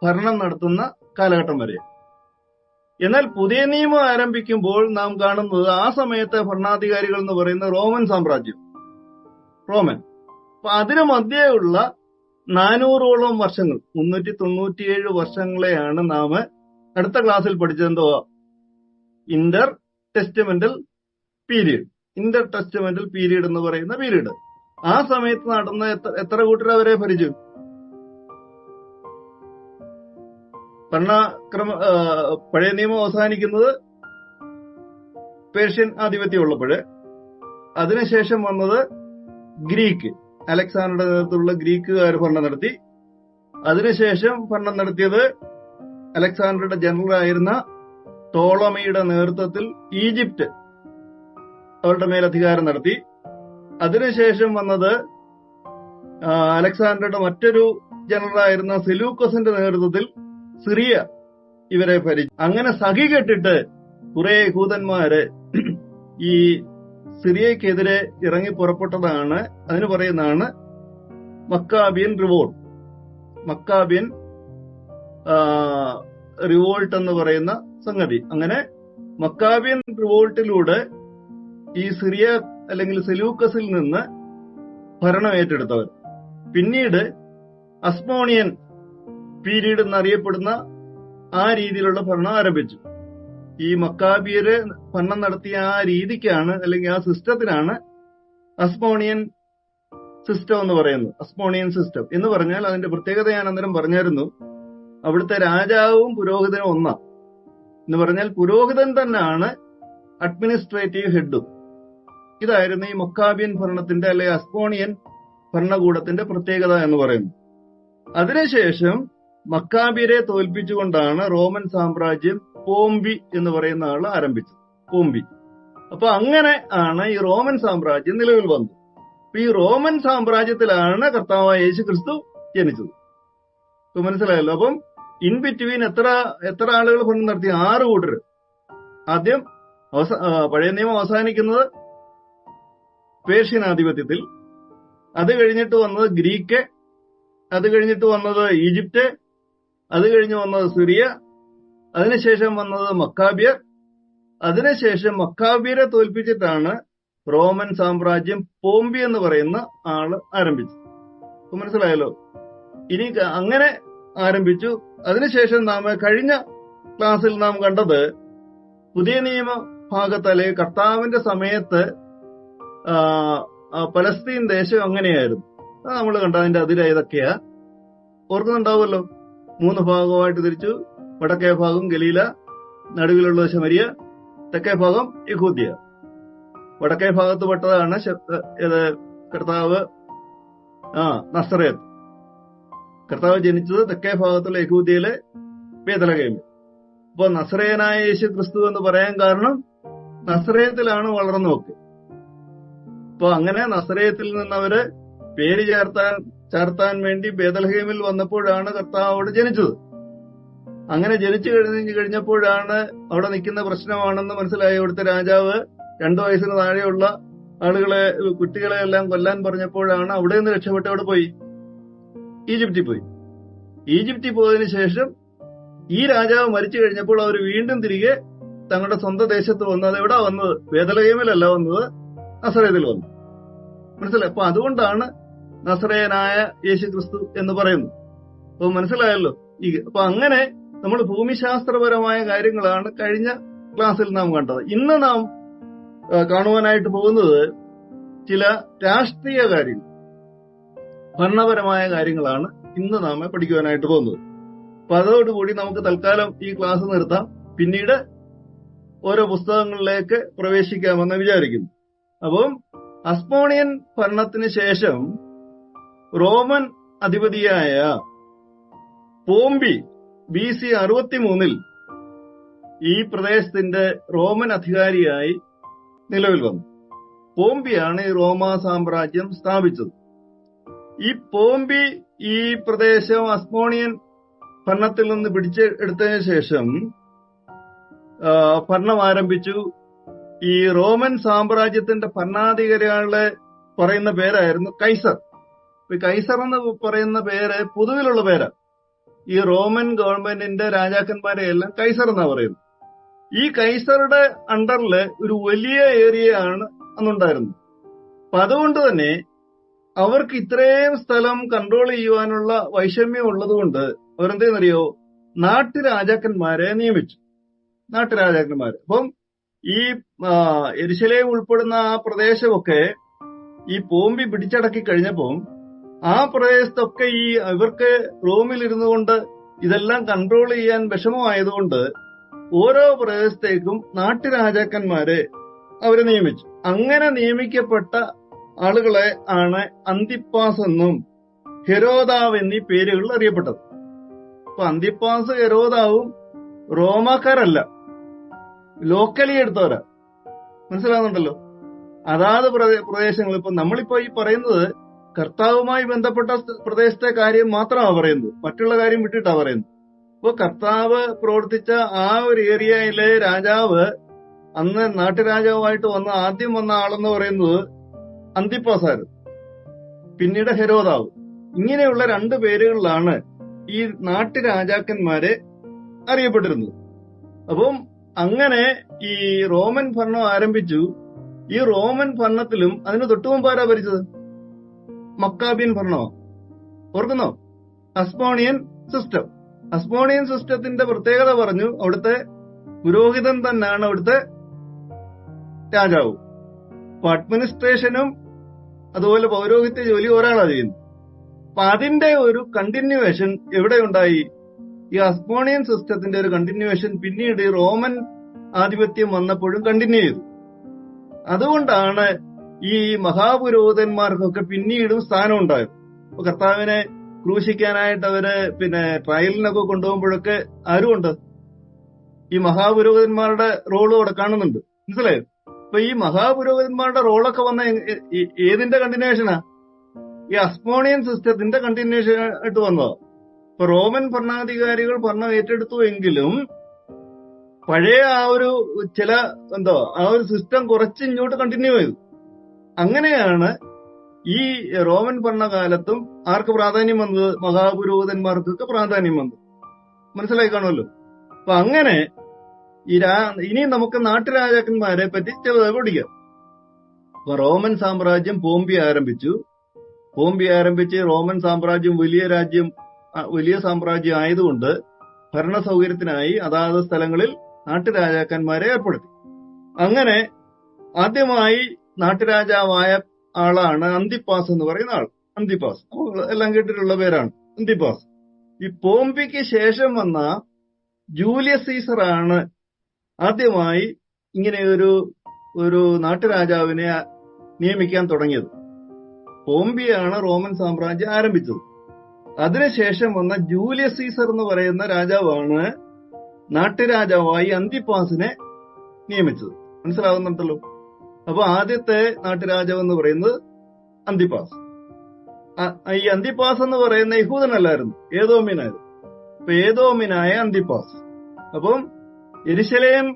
Speaker 1: ഭരണം നടത്തുന്ന കാലഘട്ടം വരെ. എന്നാൽ പുതിയ നിയമം ആരംഭിക്കുമ്പോൾ നാം കാണുന്നത് ആ സമയത്തെ ഭരണാധികാരികൾ എന്ന് പറയുന്ന റോമൻ സാമ്രാജ്യം, റോമൻ. അപ്പൊ അതിനു മധ്യേയുള്ള 400ഓളം വർഷങ്ങൾ, 397 വർഷങ്ങളെയാണ് നാം അടുത്ത ക്ലാസ്സിൽ പഠിച്ചതെന്തോ Inter testamental period. Inter testamental period എന്ന് പറയുന്ന പീരീഡ്. ആ സമയത്ത് നടന്ന എത്ര കൂട്ടർ അവരെ ഭരിച്ചു? പഴയ നിയമം അവസാനിക്കുന്നത് പേർഷ്യൻ ആധിപത്യം ഉള്ളപ്പോഴ്, അതിനുശേഷം വന്നത് ഗ്രീക്ക്, അലക്സാണ്ടറുടെ നേതൃത്വത്തിലുള്ള ഗ്രീക്കുകാർ ഭരണം നടത്തി. അതിനുശേഷം ഭരണം നടത്തിയത് അലക്സാണ്ടറുടെ ജനറലായിരുന്ന ടോളമിയുടെ നേതൃത്വത്തിൽ ഈജിപ്റ്റ് അവരുടെ മേൽ അധികാരം നടത്തി. അതിനുശേഷം വന്നത് അലക്സാണ്ടറുടെ മറ്റൊരു ജനറലായിരുന്ന സെലൂക്കസിന്റെ നേതൃത്വത്തിൽ സിറിയ ഇവരെ ഭരിച്ചു. അങ്ങനെ സഖി കെട്ടിട്ട് കുറെ യഹൂദന്മാര് ഈ സിറിയക്കെതിരെ ഇറങ്ങി പുറപ്പെട്ടതാണ്. അതിന് പറയുന്നതാണ് മക്കാബിയൻ റിവോൾട്ട്. മക്കാബിയൻ റിവോൾട്ട് എന്ന് പറയുന്ന സംഗതി. അങ്ങനെ മക്കാബിയൻ റിവോൾട്ടിലൂടെ ഈ സിറിയ അല്ലെങ്കിൽ സെലൂക്കസിൽ നിന്ന് ഭരണം ഏറ്റെടുത്തവർ പിന്നീട് അസ്മോണിയൻ പീരീഡ് എന്നറിയപ്പെടുന്ന ആ രീതിയിലുള്ള ഭരണം ആരംഭിച്ചു. ഈ മക്കാബിയര് ഭരണം നടത്തിയ ആ രീതിക്കാണ്, അല്ലെങ്കിൽ ആ സിസ്റ്റത്തിനാണ് അസ്മോണിയൻ സിസ്റ്റം എന്ന് പറയുന്നത്. അസ്മോണിയൻ സിസ്റ്റം എന്ന് പറഞ്ഞാൽ അതിന്റെ പ്രത്യേകത ഞാൻ അന്നേരം പറഞ്ഞായിരുന്നു. അവിടുത്തെ രാജാവും പുരോഹിതനും ഒന്നാ എന്ന് പറഞ്ഞാൽ പുരോഹിതൻ തന്നെയാണ് അഡ്മിനിസ്ട്രേറ്റീവ് ഹെഡും. ഇതായിരുന്നു ഈ മക്കാബിയൻ ഭരണത്തിന്റെ അല്ലെങ്കിൽ അസ്മോണിയൻ ഭരണകൂടത്തിന്റെ പ്രത്യേകത എന്ന് പറയുന്നു. അതിനുശേഷം മക്കാബിയരെ തോൽപ്പിച്ചുകൊണ്ടാണ് റോമൻ സാമ്രാജ്യം പോംബി എന്ന് പറയുന്ന ആൾ ആരംഭിച്ചത്. പോംബി അപ്പൊ അങ്ങനെ ആണ് ഈ റോമൻ സാമ്രാജ്യം നിലവിൽ വന്നത്. അപ്പൊ ഈ റോമൻ സാമ്രാജ്യത്തിലാണ് കർത്താവായ യേശു ക്രിസ്തു ജനിച്ചത്. ഇപ്പൊ മനസ്സിലായല്ലോ. അപ്പം ഇൻ ബിറ്റ്വീൻ എത്ര ആളുകൾ ഭരണം നടത്തി? 6 കൂട്ടർ. ആദ്യം പഴയ നിയമം അവസാനിക്കുന്നത് പേർഷ്യൻ ആധിപത്യത്തിൽ, അത് കഴിഞ്ഞിട്ട് വന്നത് ഗ്രീക്ക്, അത് കഴിഞ്ഞിട്ട് വന്നത് ഈജിപ്റ്റ്, അത് കഴിഞ്ഞ് വന്നത് സിറിയ, അതിനുശേഷം വന്നത് മക്കാബിയർ, അതിനുശേഷം മക്കാബിയരെ തോൽപ്പിച്ചിട്ടാണ് റോമൻ സാമ്രാജ്യം പോംബി എന്ന് പറയുന്ന ആള് ആരംഭിച്ചത്. അപ്പൊ മനസ്സിലായല്ലോ. ഇനി അങ്ങനെ ആരംഭിച്ചു. അതിനുശേഷം കഴിഞ്ഞ ക്ലാസ്സിൽ നാം കണ്ടത് പുതിയ നിയമ ഭാഗത്ത് അല്ലെങ്കിൽ കർത്താവിന്റെ സമയത്ത് പലസ്തീൻ ദേശം അങ്ങനെയായിരുന്നു. അത് നമ്മൾ കണ്ട അതിന്റെ അതിര് ഏതൊക്കെയാ ഓർക്കുന്നുണ്ടാവുമല്ലോ. 3 ഭാഗമായിട്ട് തിരിച്ചു. വടക്കേ ഭാഗം ഗലീല, നടുവിലുള്ളത് ശമരിയ, തെക്കേ ഭാഗം യഹൂദ്യ. വടക്കേ ഭാഗത്ത് പെട്ടതാണ് കർത്താവ് നസറേത്ത്. കർത്താവ് ജനിച്ചത് തെക്കേ ഭാഗത്തുള്ള യഹൂദ്യയിലെ ബേത്ലഹേമിൽ. അപ്പൊ നസറേയനായ യേശു ക്രിസ്തു എന്ന് പറയാൻ കാരണം നസറേത്തിലാണ് വളർന്നു നോക്ക്. അപ്പൊ അങ്ങനെ നസറേത്തിൽ നിന്ന് അവര് പേര് ചേർത്താൻ വേണ്ടി ബേത്ലഹേമിൽ വന്നപ്പോഴാണ് കർത്താവ് അവിടെ ജനിച്ചത്. അങ്ങനെ ജനിച്ചു കഴിഞ്ഞപ്പോഴാണ് അവിടെ നിൽക്കുന്ന പ്രശ്നമാണെന്ന് മനസ്സിലായി. അവിടുത്തെ രാജാവ് 2 വയസ്സിന് താഴെയുള്ള കുട്ടികളെ എല്ലാം കൊല്ലാൻ പറഞ്ഞപ്പോഴാണ് അവിടെ നിന്ന് രക്ഷപ്പെട്ട് അവിടെ പോയി, ഈജിപ്തിൽ പോയി. ഈജിപ്തിൽ പോയതിനു ശേഷം ഈ രാജാവ് മരിച്ചു കഴിഞ്ഞപ്പോൾ അവർ വീണ്ടും തിരികെ തങ്ങളുടെ സ്വന്തം ദേശത്ത് വന്നു. അത് എവിടെ വന്നത്? ബേത്ലഹേമിലല്ല വന്നത്, നസറേത്തിൽ വന്നു. മനസ്സിലായി. അപ്പൊ അതുകൊണ്ടാണ് നസറേയനായ യേശു ക്രിസ്തു എന്ന് പറയുന്നത്. അപ്പൊ മനസ്സിലായല്ലോ. അപ്പൊ അങ്ങനെ നമ്മൾ ഭൂമിശാസ്ത്രപരമായ കാര്യങ്ങളാണ് കഴിഞ്ഞ ക്ലാസ്സിൽ നാം കണ്ടത്. ഇന്ന് നാം കാണുവാനായിട്ട് പോകുന്നത് ചില രാഷ്ട്രീയ കാര്യങ്ങൾ, ഭരണപരമായ കാര്യങ്ങളാണ് ഇന്ന് നാം പഠിക്കുവാനായിട്ട് പോകുന്നത്. അപ്പൊ അതോടുകൂടി നമുക്ക് തൽക്കാലം ഈ ക്ലാസ് നിർത്താം. പിന്നീട് ഓരോ പുസ്തകങ്ങളിലേക്ക് പ്രവേശിക്കാമെന്ന് വിചാരിക്കുന്നു. അപ്പം അസ്മോണിയൻ ഭരണത്തിന് ശേഷം റോമൻ അധിപതിയായ പോംബി BC 63 ഈ പ്രദേശത്തിന്റെ റോമൻ അധികാരിയായി നിലവിൽ വന്നു. പോംബിയാണ് ഈ റോമാ സാമ്രാജ്യം സ്ഥാപിച്ചത്. ഈ പോംബി ഈ പ്രദേശം അസ്മോണിയൻ ഭരണത്തിൽ നിന്ന് പിടിച്ചെടുത്തതിനു ശേഷം ഭരണം ആരംഭിച്ചു. ഈ റോമൻ സാമ്രാജ്യത്തിന്റെ ഭരണാധികാരികളെ പറയുന്ന പേരായിരുന്നു കൈസർ. കൈസർ എന്ന് പറയുന്ന പേര് പൊതുവിലുള്ള പേരാ. ഈ റോമൻ ഗവൺമെന്റിന്റെ രാജാക്കന്മാരെ എല്ലാം കൈസർ എന്നാ പറയുന്നത്. ഈ കൈസറുടെ അണ്ടറിൽ ഒരു വലിയ ഏരിയയാണ് അന്നുണ്ടായിരുന്നത്. അപ്പൊ അതുകൊണ്ട് തന്നെ അവർക്ക് ഇത്രയും സ്ഥലം കൺട്രോൾ ചെയ്യുവാനുള്ള വൈഷമ്യം ഉള്ളതുകൊണ്ട് അവരെന്തെന്നറിയോ, നാട്ടുരാജാക്കന്മാരെ നിയമിച്ചു. നാട്ടുരാജാക്കന്മാര്. അപ്പം ഈ യെരുശലേം ഉൾപ്പെടുന്ന ആ പ്രദേശമൊക്കെ ഈ പോംബി പിടിച്ചടക്കി കഴിഞ്ഞപ്പം ആ പ്രദേശത്തൊക്കെ ഇവർക്ക് റോമിൽ ഇരുന്നു കൊണ്ട് ഇതെല്ലാം കൺട്രോൾ ചെയ്യാൻ വിഷമമായതുകൊണ്ട് ഓരോ പ്രദേശത്തേക്കും നാട്ടുരാജാക്കന്മാരെ അവരെ നിയമിച്ചു. അങ്ങനെ നിയമിക്കപ്പെട്ട ആളുകളെ ആണ് അന്തിപ്പാസ് എന്നും ഹെരോദാവ് എന്നീ പേരുകളിൽ അറിയപ്പെട്ടത്. അപ്പൊ അന്തിപ്പാസ് ഹെരോദാവും റോമാക്കാരല്ല, ലോക്കലി എടുത്തവരാ. മനസ്സിലാകുന്നുണ്ടല്ലോ. അതാത് പ്രദേശങ്ങൾ. ഇപ്പൊ നമ്മളിപ്പോ ഈ പറയുന്നത് കർത്താവുമായി ബന്ധപ്പെട്ട പ്രദേശത്തെ കാര്യം മാത്രമാണ് പറയുന്നത്, മറ്റുള്ള കാര്യം വിട്ടിട്ടാ പറയുന്നത്. അപ്പൊ കർത്താവ് പ്രവർത്തിച്ച ആ ഒരു ഏരിയയിലെ രാജാവ്, അന്ന് നാട്ടുരാജാവായിട്ട് ആദ്യം വന്ന ആളെന്ന് പറയുന്നത് അന്തിപ്പാസായിരുന്നു, പിന്നീട് ഹെരോദാവ്. ഇങ്ങനെയുള്ള 2 പേരുകളിലാണ് ഈ നാട്ടുരാജാക്കന്മാരെ അറിയപ്പെട്ടിരുന്നത്. അപ്പം അങ്ങനെ ഈ റോമൻ ഭരണം ആരംഭിച്ചു. ഈ റോമൻ ഭരണത്തിലും അതിന് തൊട്ടുമുമ്പാരാ ഭരിച്ചത്? മക്കാബിയൻ ഭരണമോ? ഓർക്കുന്നോ? അസ്മോണിയൻ സിസ്റ്റം. അസ്മോണിയൻ സിസ്റ്റത്തിന്റെ പ്രത്യേകത പറഞ്ഞു, അവിടുത്തെ പുരോഹിതൻ തന്നെയാണ് അവിടുത്തെ രാജാവ്. അപ്പൊ അഡ്മിനിസ്ട്രേഷനും അതുപോലെ പൗരോഹിത്യ ജോലി ഒരാളാണ് ചെയ്യുന്നത്. അപ്പൊ അതിന്റെ ഒരു കണ്ടിന്യൂവേഷൻ എവിടെ ഉണ്ടായി? ഈ അസ്മോണിയൻ സിസ്റ്റത്തിന്റെ ഒരു കണ്ടിന്യൂവേഷൻ പിന്നീട് ഈ റോമൻ ആധിപത്യം വന്നപ്പോഴും കണ്ടിന്യൂ ചെയ്തു. അതുകൊണ്ടാണ് ഈ മഹാപുരോഹിതന്മാർക്കൊക്കെ പിന്നീടും സ്ഥാനം ഉണ്ടായത്. അപ്പൊ കർത്താവിനെ ക്രൂശിക്കാനായിട്ട് അവര് ട്രയലിനൊക്കെ കൊണ്ടുപോകുമ്പോഴൊക്കെ ആരുമുണ്ട്? ഈ മഹാപുരോഹിതന്മാരുടെ റോളും അവിടെ കാണുന്നുണ്ട്. മനസ്സിലായോ? അപ്പൊ ഈ മഹാപുരോഹിതന്മാരുടെ റോളൊക്കെ വന്ന ഏതിന്റെ കണ്ടിന്യൂഷനാ? ഈ അസ്മോണിയൻ സിസ്റ്റത്തിന്റെ കണ്ടിന്യൂഷൻ ആയിട്ട് വന്നതോ? ഇപ്പൊ റോമൻ ഭരണാധികാരികൾ ഭരണം ഏറ്റെടുത്തു എങ്കിലും പഴയ ആ ഒരു ചില ആ ഒരു സിസ്റ്റം കുറച്ച് ഇങ്ങോട്ട് കണ്ടിന്യൂ ചെയ്തു. അങ്ങനെയാണ് ഈ റോമൻ ഭരണകാലത്തും ആർക്ക് പ്രാധാന്യം വന്നത്? മഹാപുരോഹിതന്മാർക്കൊക്കെ പ്രാധാന്യം വന്നത്. മനസ്സിലായി കാണുമല്ലോ. അപ്പൊ അങ്ങനെ ഇനി നമുക്ക് നാട്ടുരാജാക്കന്മാരെ പറ്റി ചെറുതായി പഠിക്കാം. അപ്പൊ റോമൻ സാമ്രാജ്യം പോംബി ആരംഭിച്ച് റോമൻ സാമ്രാജ്യം വലിയ സാമ്രാജ്യം ആയതുകൊണ്ട് ഭരണ സൗകര്യത്തിനായി അതാത് സ്ഥലങ്ങളിൽ നാട്ടുരാജാക്കന്മാരെ ഏർപ്പെടുത്തി. അങ്ങനെ ആദ്യമായി നാട്ടുരാജാവായ ആളാണ് അന്തിപ്പാസ് എന്ന് പറയുന്ന ആൾ. അന്തിപ്പാസ് എല്ലാം കേട്ടിട്ടുള്ള പേരാണ്, അന്തിപ്പാസ്. ഈ പോംബിക്ക് ശേഷം വന്ന ജൂലിയസ് സീസറാണ് ആദ്യമായി ഇങ്ങനെ ഒരു നാട്ടുരാജാവിനെ നിയമിക്കാൻ തുടങ്ങിയത്. പോംബിയാണ് റോമൻ സാമ്രാജ്യം ആരംഭിച്ചത്. അതിനുശേഷം വന്ന ജൂലിയസ് സീസർ എന്ന് പറയുന്ന രാജാവാണ് നാട്ടുരാജാവായി അന്തിപ്പാസിനെ നിയമിച്ചത്. മനസ്സിലാവുന്നുണ്ടല്ലോ. അപ്പൊ ആദ്യത്തെ നാട്ടുരാജാവ് എന്ന് പറയുന്നത് അന്തിപ്പാസ്. ഈ അന്തിപ്പാസ് എന്ന് പറയുന്ന യഹൂദനല്ലായിരുന്നു, ഏദോമിനായിരുന്നു. അപ്പൊ ഏദോമിനായ അന്തിപ്പാസ്. അപ്പം യെരുശലേം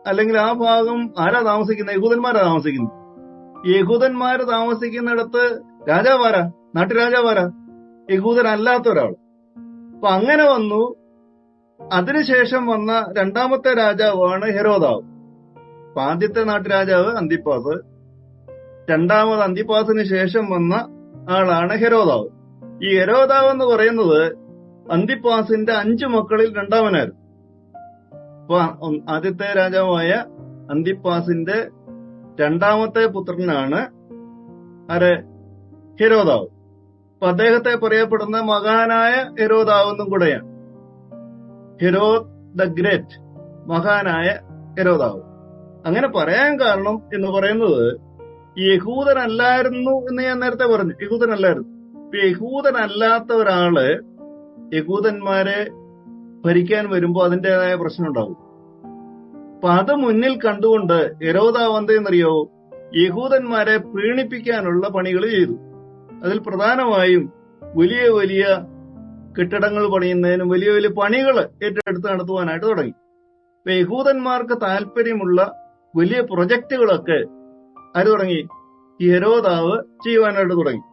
Speaker 1: അല്ലെങ്കിൽ ആ ഭാഗം ആരാ താമസിക്കുന്നത്? യഹൂദന്മാരാ താമസിക്കുന്നത്. ഈ യഹൂദന്മാര് താമസിക്കുന്നിടത്ത് രാജാവാരാ? നാട്ടുരാജാവാരാ? യഹൂദനല്ലാത്ത ഒരാൾ. അപ്പൊ അങ്ങനെ വന്നു. അതിനുശേഷം വന്ന രണ്ടാമത്തെ രാജാവാണ് ഹെരോദാവ്. അപ്പൊ ആദ്യത്തെ നാട്ടുരാജാവ് അന്തിപ്പാസ്, രണ്ടാമത് അന്തിപ്പാസിന് ശേഷം വന്ന ആളാണ് ഹെരോദാവ്. ഈ ഹെരോദാവ് എന്ന് പറയുന്നത് അന്തിപ്പാസിന്റെ 5 മക്കളിൽ രണ്ടാമനായിരുന്നു. അപ്പൊ ആദ്യത്തെ രാജാവായ അന്തിപ്പാസിന്റെ രണ്ടാമത്തെ പുത്രനാണ് ഹെരോദാവ്. അപ്പൊ അദ്ദേഹത്തെ പറയപ്പെടുന്ന മഹാനായ ഹെരോദാവ് എന്നും കൂടെയാണ്. ഹെരോദ് ദ ഗ്രേറ്റ്, മഹാനായ ഹെരോദാവ്. അങ്ങനെ പറയാൻ കാരണം എന്ന് പറയുന്നത് ഈ യഹൂദനല്ലായിരുന്നു എന്ന് ഞാൻ നേരത്തെ പറഞ്ഞു. യഹൂദനല്ലായിരുന്നു. ഇപ്പൊ യഹൂദനല്ലാത്ത ഒരാള് യഹൂദന്മാരെ ഭരിക്കാൻ വരുമ്പോ അതിന്റേതായ പ്രശ്നം ഉണ്ടാവും. അപ്പൊ അത് മുന്നിൽ കണ്ടുകൊണ്ട് ഹെരോദാവ് എന്തെന്നറിയോ? യഹൂദന്മാരെ പ്രീണിപ്പിക്കാനുള്ള പണികൾ ചെയ്തു. അതിൽ പ്രധാനമായും വലിയ വലിയ കെട്ടിടങ്ങൾ പണിയുന്നതിനും വലിയ വലിയ പണികൾ ഏറ്റെടുത്ത് നടത്തുവാനായിട്ട് തുടങ്ങി. ഇപ്പൊ യഹൂദന്മാർക്ക് താല്പര്യമുള്ള വലിയ പ്രൊജക്ടുകളൊക്കെ ആര് തുടങ്ങി? ഈ ഹെരോദാവ് ചെയ്യുവാനായിട്ട് തുടങ്ങി.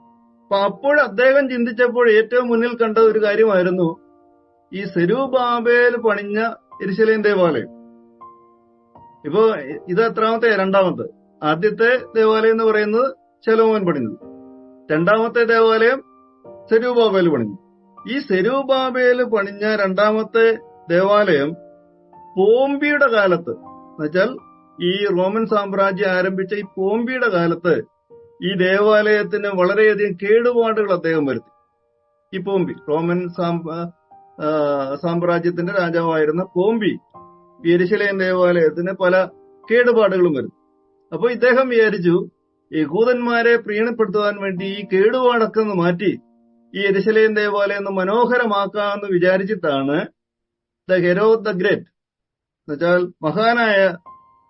Speaker 1: അപ്പൊ അപ്പോൾ അദ്ദേഹം ചിന്തിച്ചപ്പോൾ ഏറ്റവും മുന്നിൽ കണ്ട ഒരു കാര്യമായിരുന്നു ഈ സെരുബ്ബാബേൽ പണിഞ്ഞ യെരുശലേം ദേവാലയം. ഇപ്പോ ഇത് എത്രാമത്തെ? രണ്ടാമത്തെ. ആദ്യത്തെ ദേവാലയം എന്ന് പറയുന്നത് ശലോമോൻ പണിഞ്ഞത്. രണ്ടാമത്തെ ദേവാലയം സെരുബ്ബാബേൽ പണിഞ്ഞു. ഈ സെരുബ്ബാബേൽ പണിഞ്ഞ രണ്ടാമത്തെ ദേവാലയം പോംബിയുടെ കാലത്ത്, എന്നുവെച്ചാൽ ഈ റോമൻ സാമ്രാജ്യം ആരംഭിച്ച ഈ പോംബിയുടെ കാലത്ത് ഈ ദേവാലയത്തിന് വളരെയധികം കേടുപാടുകൾ അദ്ദേഹം വരുത്തി. ഈ പോംബി, റോമൻ സാമ്രാജ്യത്തിന്റെ രാജാവായിരുന്ന പോംബി യെരുശലേം ദേവാലയത്തിന് പല കേടുപാടുകളും വരുന്നു. അപ്പൊ ഇദ്ദേഹം വിചാരിച്ചു യഹൂദന്മാരെ പ്രീണപ്പെടുത്തുവാൻ വേണ്ടി ഈ കേടുപാടൊക്കെ ഒന്ന് മാറ്റി ഈ യെരുശലേം ദേവാലയം ഒന്ന് മനോഹരമാക്കാമെന്ന് വിചാരിച്ചിട്ടാണ് ഹെരോദ് ദ ഗ്രേറ്റ്, എന്നുവെച്ചാൽ മഹാനായ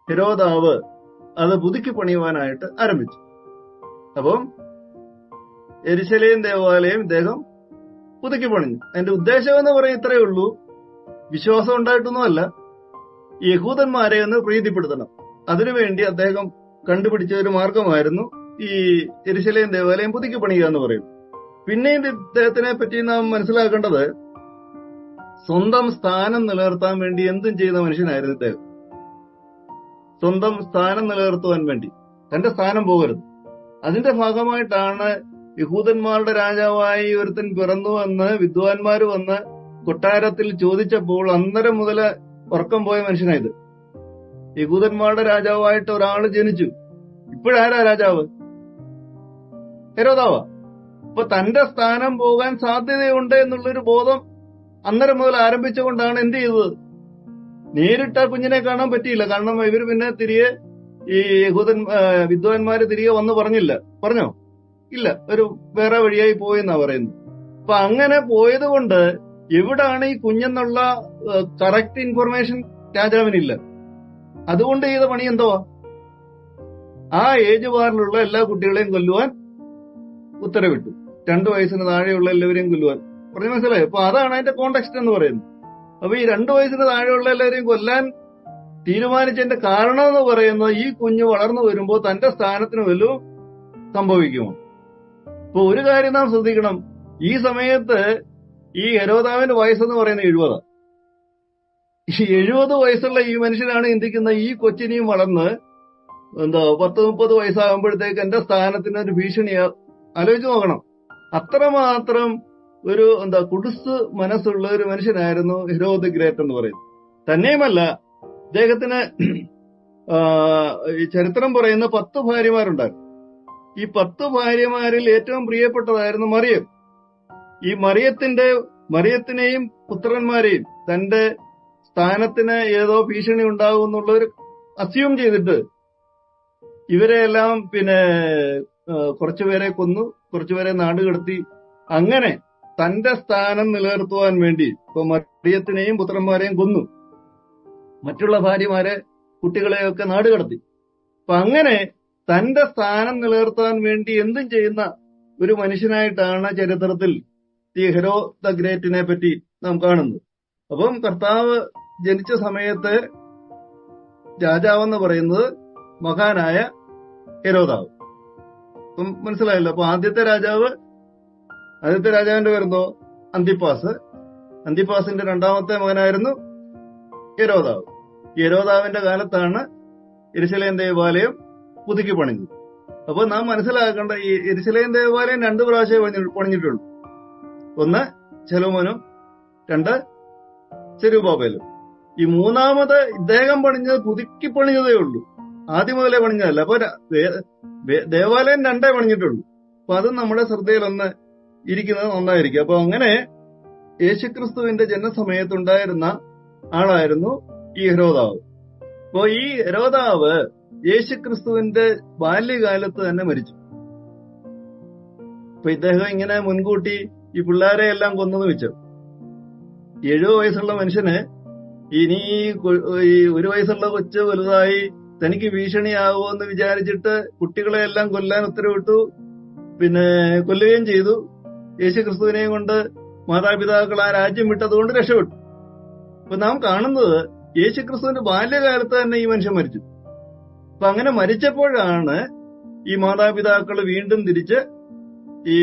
Speaker 1: ഹെരോദാവ് അത് പുതുക്കി പണിയുവാനായിട്ട് ആരംഭിച്ചു. അപ്പം യെരുശലേം ദേവാലയം ഇദ്ദേഹം പുതുക്കി പണിഞ്ഞു. അതിന്റെ ഉദ്ദേശം എന്ന് പറയുന്നത് ഇത്രയേ ഉള്ളൂ, വിശ്വാസം ഉണ്ടായിട്ടൊന്നുമല്ല, യഹൂദന്മാരെ ഒന്ന് പ്രീതിപ്പെടുത്തണം. അതിനുവേണ്ടി അദ്ദേഹം കണ്ടുപിടിച്ച ഒരു മാർഗമായിരുന്നു ഈ യെരുശലേം ദേവാലയം പുതുക്കി പണിയുക എന്ന് പറയും. പിന്നെ ഇദ്ദേഹത്തിനെ പറ്റി നാം മനസ്സിലാക്കേണ്ടത് സ്വന്തം സ്ഥാനം നിലനിർത്താൻ വേണ്ടി എന്തും ചെയ്ത മനുഷ്യനായിരുന്നു ഇദ്ദേഹം. സ്വന്തം സ്ഥാനം നിലനിർത്തുവാൻ വേണ്ടി തന്റെ സ്ഥാനം പോകരുത്. അതിന്റെ ഭാഗമായിട്ടാണ് യഹൂദന്മാരുടെ രാജാവായി ഒരുത്തൻ പിറന്നുവെന്ന് വിദ്വാൻമാര് വന്ന് കൊട്ടാരത്തിൽ ചോദിച്ചപ്പോൾ അന്നേരം മുതൽ ഉറക്കം പോയ മനുഷ്യനായത്. യഹൂദന്മാരുടെ രാജാവായിട്ട് ഒരാൾ ജനിച്ചു. ഇപ്പോഴാരാ രാജാവ്? ഹെരോദാവാ. അപ്പൊ തന്റെ സ്ഥാനം പോകാൻ സാധ്യതയുണ്ട് എന്നുള്ളൊരു ബോധം അന്നേരം മുതൽ ആരംഭിച്ചുകൊണ്ടാണ് എന്ത് ചെയ്തത്? നേരിട്ട് കുഞ്ഞിനെ കാണാൻ പറ്റിയില്ല. കാരണം ഇവർ പിന്നെ തിരികെ ഈ വിദ്വാൻമാര് തിരികെ വന്ന് പറഞ്ഞോ? ഇല്ല, ഒരു വേറെ വഴിയായി പോയെന്നാ പറയുന്നു. അപ്പൊ അങ്ങനെ പോയത് കൊണ്ട് എവിടാണ് ഈ കുഞ്ഞെന്നുള്ള കറക്റ്റ് ഇൻഫർമേഷൻ രാജാവിനില്ല. അതുകൊണ്ട് ചെയ്ത പണി എന്തുവാ? ആ ഏജ് ബാറിലുള്ള എല്ലാ കുട്ടികളെയും കൊല്ലുവാൻ ഉത്തരവിട്ടു. 2 വയസ്സിന് താഴെയുള്ള എല്ലാവരെയും കൊല്ലുവാൻ പറഞ്ഞു. മനസ്സിലായോ? അപ്പൊ അതാണ് അതിന്റെ കോണ്ടെക്സ്റ്റ് എന്ന് പറയുന്നത്. അപ്പൊ ഈ 2 വയസ്സിന് താഴെയുള്ള എല്ലാവരെയും കൊല്ലാൻ തീരുമാനിച്ചതിന്റെ കാരണം എന്ന് പറയുന്നത് ഈ കുഞ്ഞ് വളർന്നു വരുമ്പോൾ തന്റെ സ്ഥാനത്തിന് വല്ലതും സംഭവിക്കുമോ? ഇപ്പൊ ഒരു കാര്യം നാം ശ്രദ്ധിക്കണം. ഈ സമയത്ത് ഈ ഹെരോദാവിന്റെ വയസ്സെന്ന് പറയുന്നത് 70. ഈ 70 വയസ്സുള്ള ഈ മനുഷ്യനാണ് ചിന്തിക്കുന്ന ഈ കൊച്ചിനെയും വളർന്ന് 10-30 വയസ്സാകുമ്പോഴത്തേക്ക് എന്റെ സ്ഥാനത്തിന് ഒരു ഭീഷണിയാ. ആലോചിച്ച് നോക്കണം. അത്രമാത്രം ഒരു കുടുസ് മനസ്സുള്ള ഒരു മനുഷ്യനായിരുന്നു ഹെരോദ് ഗ്രേറ്റ് എന്ന് പറയുന്നത്. തന്നെയുമല്ല, അദ്ദേഹത്തിന് ഈ ചരിത്രം പറയുന്ന 10 ഭാര്യമാരുണ്ടായിരുന്നു. ഈ 10 ഭാര്യമാരിൽ ഏറ്റവും പ്രിയപ്പെട്ടതായിരുന്നു മറിയം. ഈ മറിയത്തിനെയും പുത്രന്മാരെയും തന്റെ സ്ഥാനത്തിന് ഏതോ ഭീഷണി ഉണ്ടാകും എന്നുള്ളൊരു അസ്യൂം ചെയ്തിട്ട് ഇവരെല്ലാം കുറച്ചുപേരെ കൊന്നു, കുറച്ചുപേരെ നാടുകടത്തി. അങ്ങനെ തന്റെ സ്ഥാനം നിലനിർത്തുവാൻ വേണ്ടി ഇപ്പൊ മറിയത്തിനെയും പുത്രന്മാരെയും കൊന്നു, മറ്റുള്ള ഭാര്യമാരെ കുട്ടികളെയൊക്കെ നാടുകടത്തി. അപ്പൊ അങ്ങനെ തന്റെ സ്ഥാനം നിലനിർത്താൻ വേണ്ടി എന്തും ചെയ്യുന്ന ഒരു മനുഷ്യനായിട്ടാണ് ചരിത്രത്തിൽ ഈ ഹെരോദ് ദ ഗ്രേറ്റിനെ പറ്റി നാം കാണുന്നത്. അപ്പം കർത്താവ് ജനിച്ച സമയത്ത് രാജാവെന്ന് പറയുന്നത് മഹാനായ ഹെരോദാവ്. അപ്പം മനസ്സിലായല്ലോ. അപ്പൊ ആദ്യത്തെ രാജാവിന്റെ പേരെന്തോ? അന്തിപ്പാസ്. അന്തിപ്പാസിന്റെ 2ാമത്തെ മകനായിരുന്നു ഹെരോദാവ്. ഈ ഹെരോദാവിന്റെ കാലത്താണ് യെരുശലേം ദേവാലയം പുതുക്കി പണിഞ്ഞത്. അപ്പൊ നാം മനസ്സിലാക്കേണ്ട, ഈ യെരുശലേം ദേവാലയം 2 പ്രാവശ്യം പണിഞ്ഞിട്ടുള്ളൂ. ഒന്ന് ശലോമോനും, 2 സെരുബ്ബാബേലും. ഈ 3ാമത് ഇദ്ദേഹം പുതുക്കി പണിഞ്ഞതേ ഉള്ളൂ, ആദ്യം മുതലേ പണിഞ്ഞതല്ല. അപ്പൊ ദേവാലയം 2 പണിഞ്ഞിട്ടുള്ളൂ. അപ്പൊ അത് നമ്മുടെ ശ്രദ്ധയിലൊന്ന് ഇരിക്കുന്നത് നന്നായിരിക്കും. അപ്പൊ അങ്ങനെ യേശുക്രിസ്തുവിന്റെ ജനനസമയത്തുണ്ടായിരുന്ന ആളായിരുന്നു ഈ ഹെരോദാവ്. അപ്പോ ഈ ഹെരോദാവ് യേശുക്രിസ്തുവിന്റെ ബാല്യകാലത്ത് തന്നെ മരിച്ചു. അപ്പൊ ഇദ്ദേഹം ഇങ്ങനെ മുൻകൂട്ടി ഈ പിള്ളേരെ എല്ലാം കൊന്നെന്ന് വെച്ചു. 70 വയസ്സുള്ള മനുഷ്യന് ഇനി ഈ 1 വയസ്സുള്ള കൊച്ച് വലുതായി തനിക്ക് ഭീഷണിയാകുമെന്ന് വിചാരിച്ചിട്ട് കുട്ടികളെ എല്ലാം കൊല്ലാൻ ഉത്തരവിട്ടു. കൊല്ലുകയും ചെയ്തു. യേശുക്രിസ്തുവിനെയും കൊണ്ട് മാതാപിതാക്കൾ ആ രാജ്യം വിട്ടതുകൊണ്ട് രക്ഷപ്പെട്ടു. അപ്പൊ നാം കാണുന്നത് യേശുക്രിസ്തുവിന്റെ ബാല്യകാലത്ത് തന്നെ ഈ മനുഷ്യൻ മരിച്ചു. അപ്പൊ അങ്ങനെ മരിച്ചപ്പോഴാണ് ഈ മാതാപിതാക്കൾ വീണ്ടും തിരിച്ച് ഈ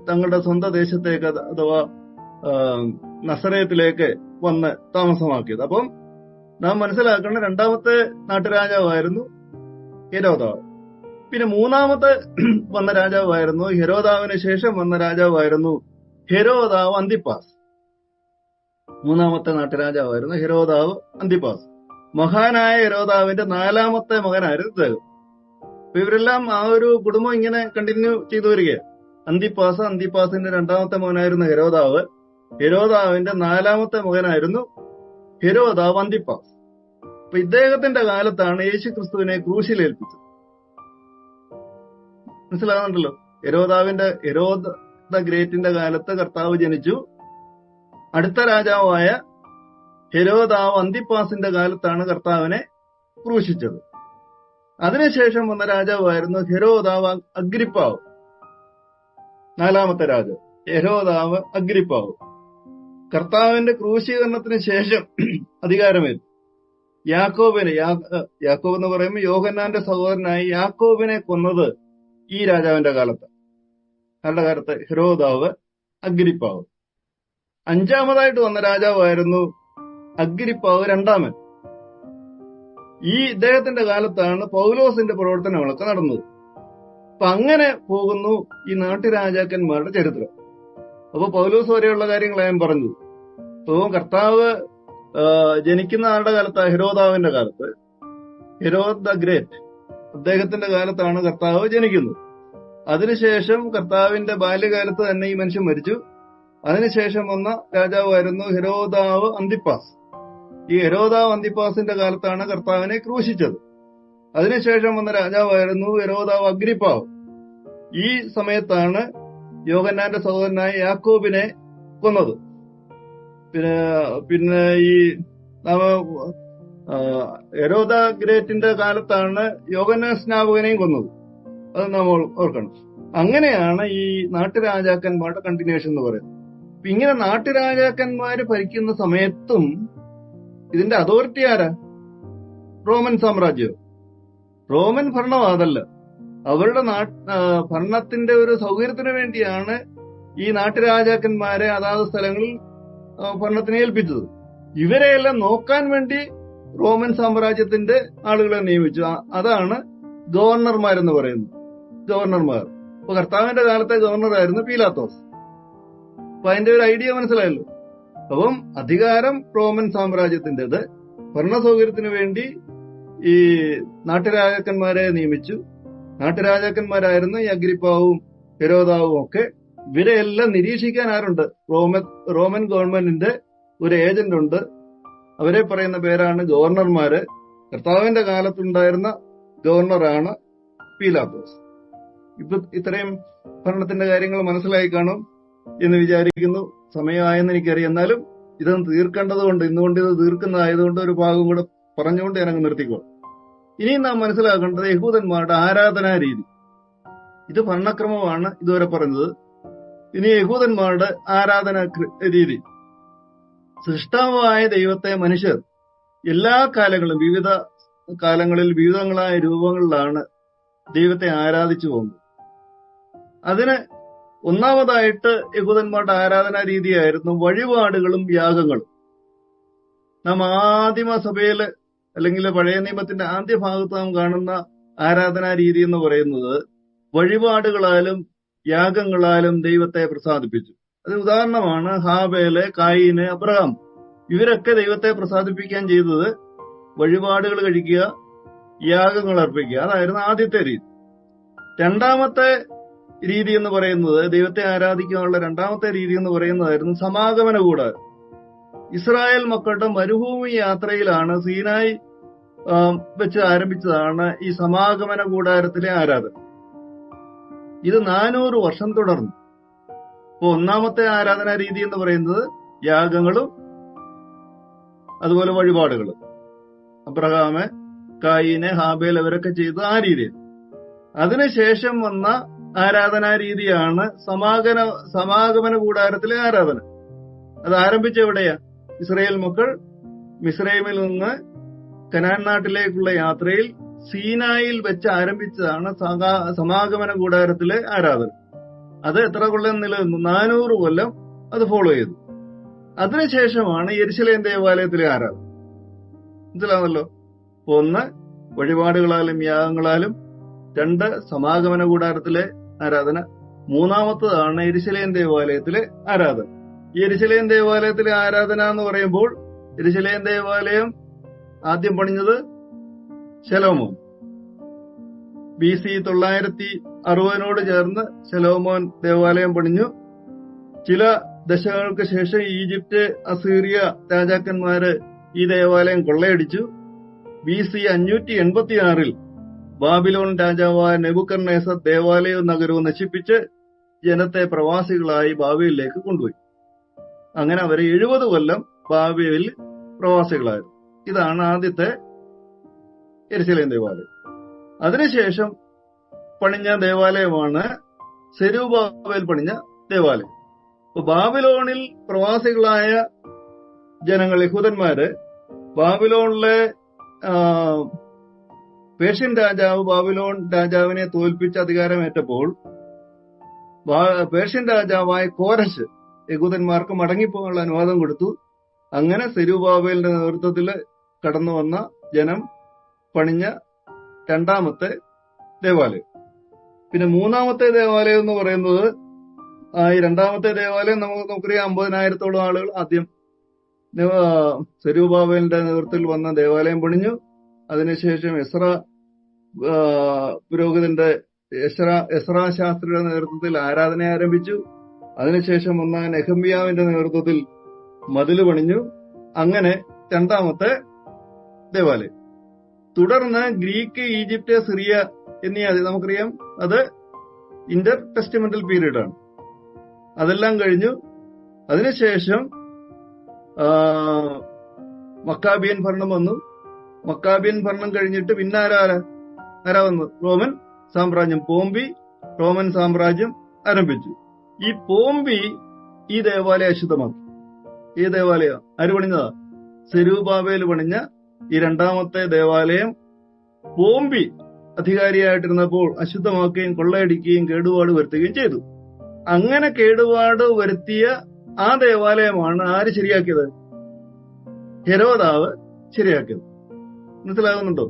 Speaker 1: തങ്ങളുടെ സ്വന്തം ദേശത്തേക്ക്, അഥവാ നസറേത്തിലേക്ക് വന്ന് താമസമാക്കിയത്. അപ്പം നാം മനസ്സിലാക്കേണ്ട 2ാമത്തെ നാട്ടുരാജാവായിരുന്നു ഹെരോദാവ്. 3ാമത്തെ വന്ന രാജാവായിരുന്നു, ഹെരോദാവിന് ശേഷം വന്ന രാജാവായിരുന്നു ഹെരോദാവ് അന്തിപ്പാസ്. 3ാമത്തെ നാട്ടുരാജാവായിരുന്നു ഹെരോദാവ് അന്തിപ്പാസ്. മഹാനായ ഹെരോദാവിന്റെ 4ാമത്തെ മകനായിരുന്നു ഇദ്ദേഹം. അപ്പൊ ഇവരെല്ലാം ആ ഒരു കുടുംബം ഇങ്ങനെ കണ്ടിന്യൂ ചെയ്തു വരികയാണ്. അന്തിപ്പാസിന്റെ 2ാമത്തെ മകനായിരുന്നു ഹെരോദാവ്. ഹെരോദാവിന്റെ 4ാമത്തെ മകനായിരുന്നു ഹെരോദാവ് അന്തിപ്പാസ്. അപ്പൊ ഇദ്ദേഹത്തിന്റെ കാലത്താണ് യേശുക്രിസ്തുവിനെ ക്രൂശിലേൽപ്പിച്ചത്. മനസ്സിലാകുന്നുണ്ടല്ലോ. ഹെരോദ് ദ ഗ്രേറ്റിന്റെ കാലത്ത് കർത്താവ് ജനിച്ചു. അടുത്ത രാജാവായ ഹെരോദാവ് അന്തിപ്പാസിന്റെ കാലത്താണ് കർത്താവിനെ ക്രൂശിച്ചത്. അതിനുശേഷം വന്ന രാജാവായിരുന്നു ഹെരോദാവ് അഗ്രിപ്പാവ്. 4ാമത്തെ രാജാവ് ഹെരോദാവ് അഗ്രിപ്പാവ്. കർത്താവിന്റെ ക്രൂശീകരണത്തിന് ശേഷം അധികാരമേറ്റു. യാക്കോബ് എന്ന് പറയുമ്പോൾ യോഹന്നാന്റെ സഹോദരനായ യാക്കോബിനെ കൊന്നത് ഈ രാജാവിന്റെ കാലത്ത്. ആരുടെ കാലത്ത്? ഹെരോദാവ് അഗ്രിപ്പാവ്. 5ാമതായിട്ട് വന്ന രാജാവായിരുന്നു അഗ്രിപ്പാവ് 2ാമൻ. ഈ ഇദ്ദേഹത്തിന്റെ കാലത്താണ് പൗലോസിന്റെ പ്രവർത്തനങ്ങളൊക്കെ നടന്നത്. അപ്പൊ അങ്ങനെ പോകുന്നു ഈ നാട്ടുരാജാക്കന്മാരുടെ ചരിത്രം. അപ്പൊ പൗലോസ് വരെയുള്ള കാര്യങ്ങളാണ് ഞാൻ പറഞ്ഞത്. അപ്പോ കർത്താവ് ജനിക്കുന്ന ആരുടെ കാലത്താണ്? ഹെരോദാവിന്റെ കാലത്ത്. ഹെരോദ് ദ ഗ്രേറ്റ്, അദ്ദേഹത്തിന്റെ കാലത്താണ് കർത്താവ് ജനിക്കുന്നത്. അതിനുശേഷം കർത്താവിന്റെ ബാല്യകാലത്ത് തന്നെ ഈ മനുഷ്യൻ മരിച്ചു. അതിനുശേഷം വന്ന രാജാവായിരുന്നു ഹെരോദാവ് അന്തിപ്പാസ്. ഈ ഹെരോദാവ് അന്തിപ്പാസിന്റെ കാലത്താണ് കർത്താവിനെ ക്രൂശിച്ചത്. അതിനുശേഷം വന്ന രാജാവായിരുന്നു ഹെരോദാവ് അഗ്രിപ്പാവ്. ഈ സമയത്താണ് യോഹന്നാന്റെ സഹോദരനായ യാക്കോബിനെ കൊന്നത്. പിന്നെ ഈ ഹെരോദ ഗ്രേറ്റിന്റെ കാലത്താണ് യോഹന്നാൻ സ്നാപകനെയും കൊന്നത്. അത് നമ്മൾ ഓർക്കണം. അങ്ങനെയാണ് ഈ നാട്ടുരാജാക്കന്മാരുടെ കണ്ടിന്യൂഷൻ എന്ന് പറയുന്നത്. ഇങ്ങനെ നാട്ടുരാജാക്കന്മാര് ഭരിക്കുന്ന സമയത്തും ഇതിന്റെ അതോറിറ്റി ആരാ? റോമൻ സാമ്രാജ്യം. റോമൻ ഭരണം അതല്ല. അവരുടെ ഭരണത്തിന്റെ ഒരു സൗകര്യത്തിന് വേണ്ടിയാണ് ഈ നാട്ടുരാജാക്കന്മാരെ അതാത് സ്ഥലങ്ങളിൽ ഭരണത്തിനെ ഏൽപ്പിച്ചത്. ഇവരെയെല്ലാം നോക്കാൻ വേണ്ടി റോമൻ സാമ്രാജ്യത്തിന്റെ ആളുകളെ നിയമിച്ചു. അതാണ് ഗവർണർമാരെന്ന് പറയുന്നത്. ഗവർണർമാർ. ഇപ്പൊ കർത്താവിന്റെ കാലത്തെ ഗവർണറായിരുന്നു പീലാത്തോസ്. അപ്പൊ അതിന്റെ ഒരു ഐഡിയ മനസ്സിലായല്ലോ. അപ്പം അധികാരം റോമൻ സാമ്രാജ്യത്തിന്റേത്. ഭരണ സൗകര്യത്തിന് വേണ്ടി ഈ നാട്ടുരാജാക്കന്മാരെ നിയമിച്ചു. നാട്ടുരാജാക്കന്മാരായിരുന്നു ഈ അഗ്രിപ്പാവും ഹെരോദാവും ഒക്കെ. ഇവരെല്ലാം നിരീക്ഷിക്കാൻ ആരുണ്ട്? റോമൻ ഗവൺമെന്റിന്റെ ഒരു ഏജന്റ് ഉണ്ട്. അവരെ പറയുന്ന പേരാണ് ഗവർണർമാര്. കർത്താവിന്റെ കാലത്തുണ്ടായിരുന്ന ഗവർണറാണ് പീലാത്തോസ്. ഇപ്പൊ ഇത്രയും ഭരണത്തിന്റെ കാര്യങ്ങൾ മനസ്സിലായി കാണും എന്ന് വിചാരിക്കുന്നു. സമയമായെന്ന് എനിക്കറിയാം. എന്നാലും ഇതൊന്ന് തീർക്കേണ്ടതുകൊണ്ട്, ഇന്നുകൊണ്ട് ഇത് തീർക്കുന്നതായതുകൊണ്ട് ഒരു ഭാഗം കൂടെ പറഞ്ഞുകൊണ്ട് ഞാനങ്ങ് നിർത്തിക്കോളാം. ഇനിയും നാം മനസ്സിലാക്കേണ്ടത് യഹൂദന്മാരുടെ ആരാധനാ രീതി. ഇത് ഭരണക്രമമാണ് ഇതുവരെ പറഞ്ഞത്. ഇനി യഹൂദന്മാരുടെ ആരാധനാ രീതി. സൃഷ്ടാവായ ദൈവത്തെ മനുഷ്യർ എല്ലാ കാലങ്ങളിലും വിവിധ കാലങ്ങളിൽ വിവിധങ്ങളായ രൂപങ്ങളിലാണ് ദൈവത്തെ ആരാധിച്ചു പോകുന്നത്. അതിന് ഒന്നാമതായിട്ട് യഹൂദന്മാരുടെ ആരാധനാ രീതിയായിരുന്നു വഴിപാടുകളും യാഗങ്ങളും. നാം ആദിമ സഭയില് അല്ലെങ്കിൽ പഴയ നിയമത്തിന്റെ ആദ്യ ഭാഗത്ത് നാം കാണുന്ന ആരാധനാ രീതി എന്ന് പറയുന്നത് വഴിപാടുകളാലും യാഗങ്ങളാലും ദൈവത്തെ പ്രസാദിപ്പിച്ചു. അത് ഉദാഹരണമാണ് ഹാബേല്, കായീന്, അബ്രഹാം. ഇവരൊക്കെ ദൈവത്തെ പ്രസാദിപ്പിക്കാൻ ചെയ്തത് വഴിപാടുകൾ കഴിക്കുക, യാഗങ്ങൾ അർപ്പിക്കുക. അതായിരുന്നു ആദ്യത്തെ രീതി. രണ്ടാമത്തെ രീതി എന്ന് പറയുന്നത്, ദൈവത്തെ ആരാധിക്കാനുള്ള രണ്ടാമത്തെ രീതി എന്ന് പറയുന്നതായിരുന്നു സമാഗമന കൂടാരം. ഇസ്രായേൽ മക്കളുടെ മരുഭൂമി യാത്രയിലാണ് സീനായി വെച്ച് ആരംഭിച്ചതാണ് ഈ സമാഗമന കൂടാരത്തിലെ ആരാധന. ഇത് 400 വർഷം തുടർന്നു. ഇപ്പൊ ഒന്നാമത്തെ ആരാധനാ രീതി എന്ന് പറയുന്നത് യാഗങ്ങളും അതുപോലെ വഴിപാടുകളും. അബ്രഹാമ്, കായീന്, ഹാബേൽ അവരൊക്കെ ചെയ്ത ആ രീതിയിൽ. അതിനുശേഷം വന്ന ആരാധനാ രീതിയാണ് സമാഗമന കൂടാരത്തിലെ ആരാധന. അത് ആരംഭിച്ച എവിടെയാ? ഇസ്രായേൽ മക്കൾ മിസ്രൈമിൽ നിന്ന് കനാൻ നാട്ടിലേക്കുള്ള യാത്രയിൽ സീനായിൽ വെച്ച് ആരംഭിച്ചതാണ് സമാഗമന കൂടാരത്തിലെ ആരാധന. അത് എത്ര കൊല്ലം നിലനിന്നു? 400 കൊല്ലം അത് ഫോളോ ചെയ്തു. അതിനുശേഷമാണ് യെരുശലേം ദേവാലയത്തിലെ ആരാധന. മനസ്സിലാണല്ലോ. ഒന്ന് വഴിപാടുകളാലും യാഗങ്ങളാലും, 2 സമാഗമന കൂടാരത്തിലെ ആരാധന, മൂന്നാമത്തതാണ് യെരുശലേം ദേവാലയത്തിലെ ആരാധന. ഈ യെരുശലേം ദേവാലയത്തിലെ ആരാധന എന്ന് പറയുമ്പോൾ യെരുശലേം ദേവാലയം ആദ്യം പണിഞ്ഞത് ശലോമോൻ. BC 960 ചേർന്ന് ശലോമോൻ ദേവാലയം പണിഞ്ഞു. ചില ദശകങ്ങൾക്ക് ശേഷം ഈജിപ്റ്റ്, അസീറിയ രാജാക്കന്മാര് ഈ ദേവാലയം കൊള്ളയടിച്ചു. BC 586 ബാബിലോൺ രാജാവായ നെബൂഖദ്നേസർ ദേവാലയവും നഗരവും നശിപ്പിച്ച് ജനത്തെ പ്രവാസികളായി ബാബേലിലേക്ക് കൊണ്ടുപോയി. അങ്ങനെ അവർ 70 കൊല്ലം ബാബേലിൽ പ്രവാസികളായിരുന്നു. ഇതാണ് ആദ്യത്തെ യെരുശലേം ദേവാലയം. അതിനുശേഷം പണിഞ്ഞ ദേവാലയമാണ് സെരുബാബേൽ പണിഞ്ഞ ദേവാലയം. അപ്പൊ ബാബിലോണിൽ പ്രവാസികളായ ജനങ്ങൾ, യഹൂദന്മാര്, ബാബിലോണിലെ പേർഷ്യൻ രാജാവ് ബാബിലോൺ രാജാവിനെ തോൽപ്പിച്ച് അധികാരമേറ്റപ്പോൾ പേർഷ്യൻ രാജാവായ കോരശ് യഹൂദന്മാർക്ക് മടങ്ങിപ്പോകാനുള്ള അനുവാദം കൊടുത്തു. അങ്ങനെ സെരുബാബേലിന്റെ നേതൃത്വത്തിൽ കടന്നു വന്ന ജനം പണിഞ്ഞ രണ്ടാമത്തെ ദേവാലയം. പിന്നെ മൂന്നാമത്തെ ദേവാലയം എന്ന് പറയുന്നത്, ഈ രണ്ടാമത്തെ ദേവാലയം നമുക്കറിയാം 50,000-ഓളം ആളുകൾ ആദ്യം സെരുബാബേലിന്റെ നേതൃത്വത്തിൽ വന്ന ദേവാലയം പണിഞ്ഞു. അതിനുശേഷം പുരോഹിതന്റെ എസ്രാ ശാസ്ത്രിയുടെ നേതൃത്വത്തിൽ ആരാധന ആരംഭിച്ചു. അതിനുശേഷം വന്ന നെഹമ്യാവിന്റെ നേതൃത്വത്തിൽ മതില് പണിഞ്ഞു. അങ്ങനെ രണ്ടാമത്തെ ദേവാലയം. തുടർന്ന് ഗ്രീക്ക്, ഈജിപ്റ്റ്, സിറിയ എന്നീ നമുക്കറിയാം, അത് ഇന്റർ ടെസ്റ്റ്മെന്റൽ പീരീഡ് ആണ്. അതെല്ലാം കഴിഞ്ഞു. അതിനുശേഷം മക്കാബിയൻ ഭരണം വന്നു. മക്കാബിയൻ ഭരണം കഴിഞ്ഞിട്ട് പിന്നെ ആരാ വന്നത്? റോമൻ സാമ്രാജ്യം. പോംബി റോമൻ സാമ്രാജ്യം ആരംഭിച്ചു. ഈ പോംബി ഈ ദേവാലയം അശുദ്ധമാക്കി. ഈ ദേവാലയം ആര് പണിഞ്ഞതാ? സെരൂബാബേൽ പണിഞ്ഞ ഈ രണ്ടാമത്തെ ദേവാലയം പോംബി അധികാരിയായിട്ടിരുന്നപ്പോൾ അശുദ്ധമാക്കുകയും കൊള്ളയടിക്കുകയും കേടുപാട് വരുത്തുകയും ചെയ്തു. അങ്ങനെ കേടുപാട് വരുത്തിയ ആ ദേവാലയമാണ് ആര് ശരിയാക്കിയത്? ഹെരോദാവ് ശരിയാക്കിയത്. മനസ്സിലാകുന്നുണ്ടോ?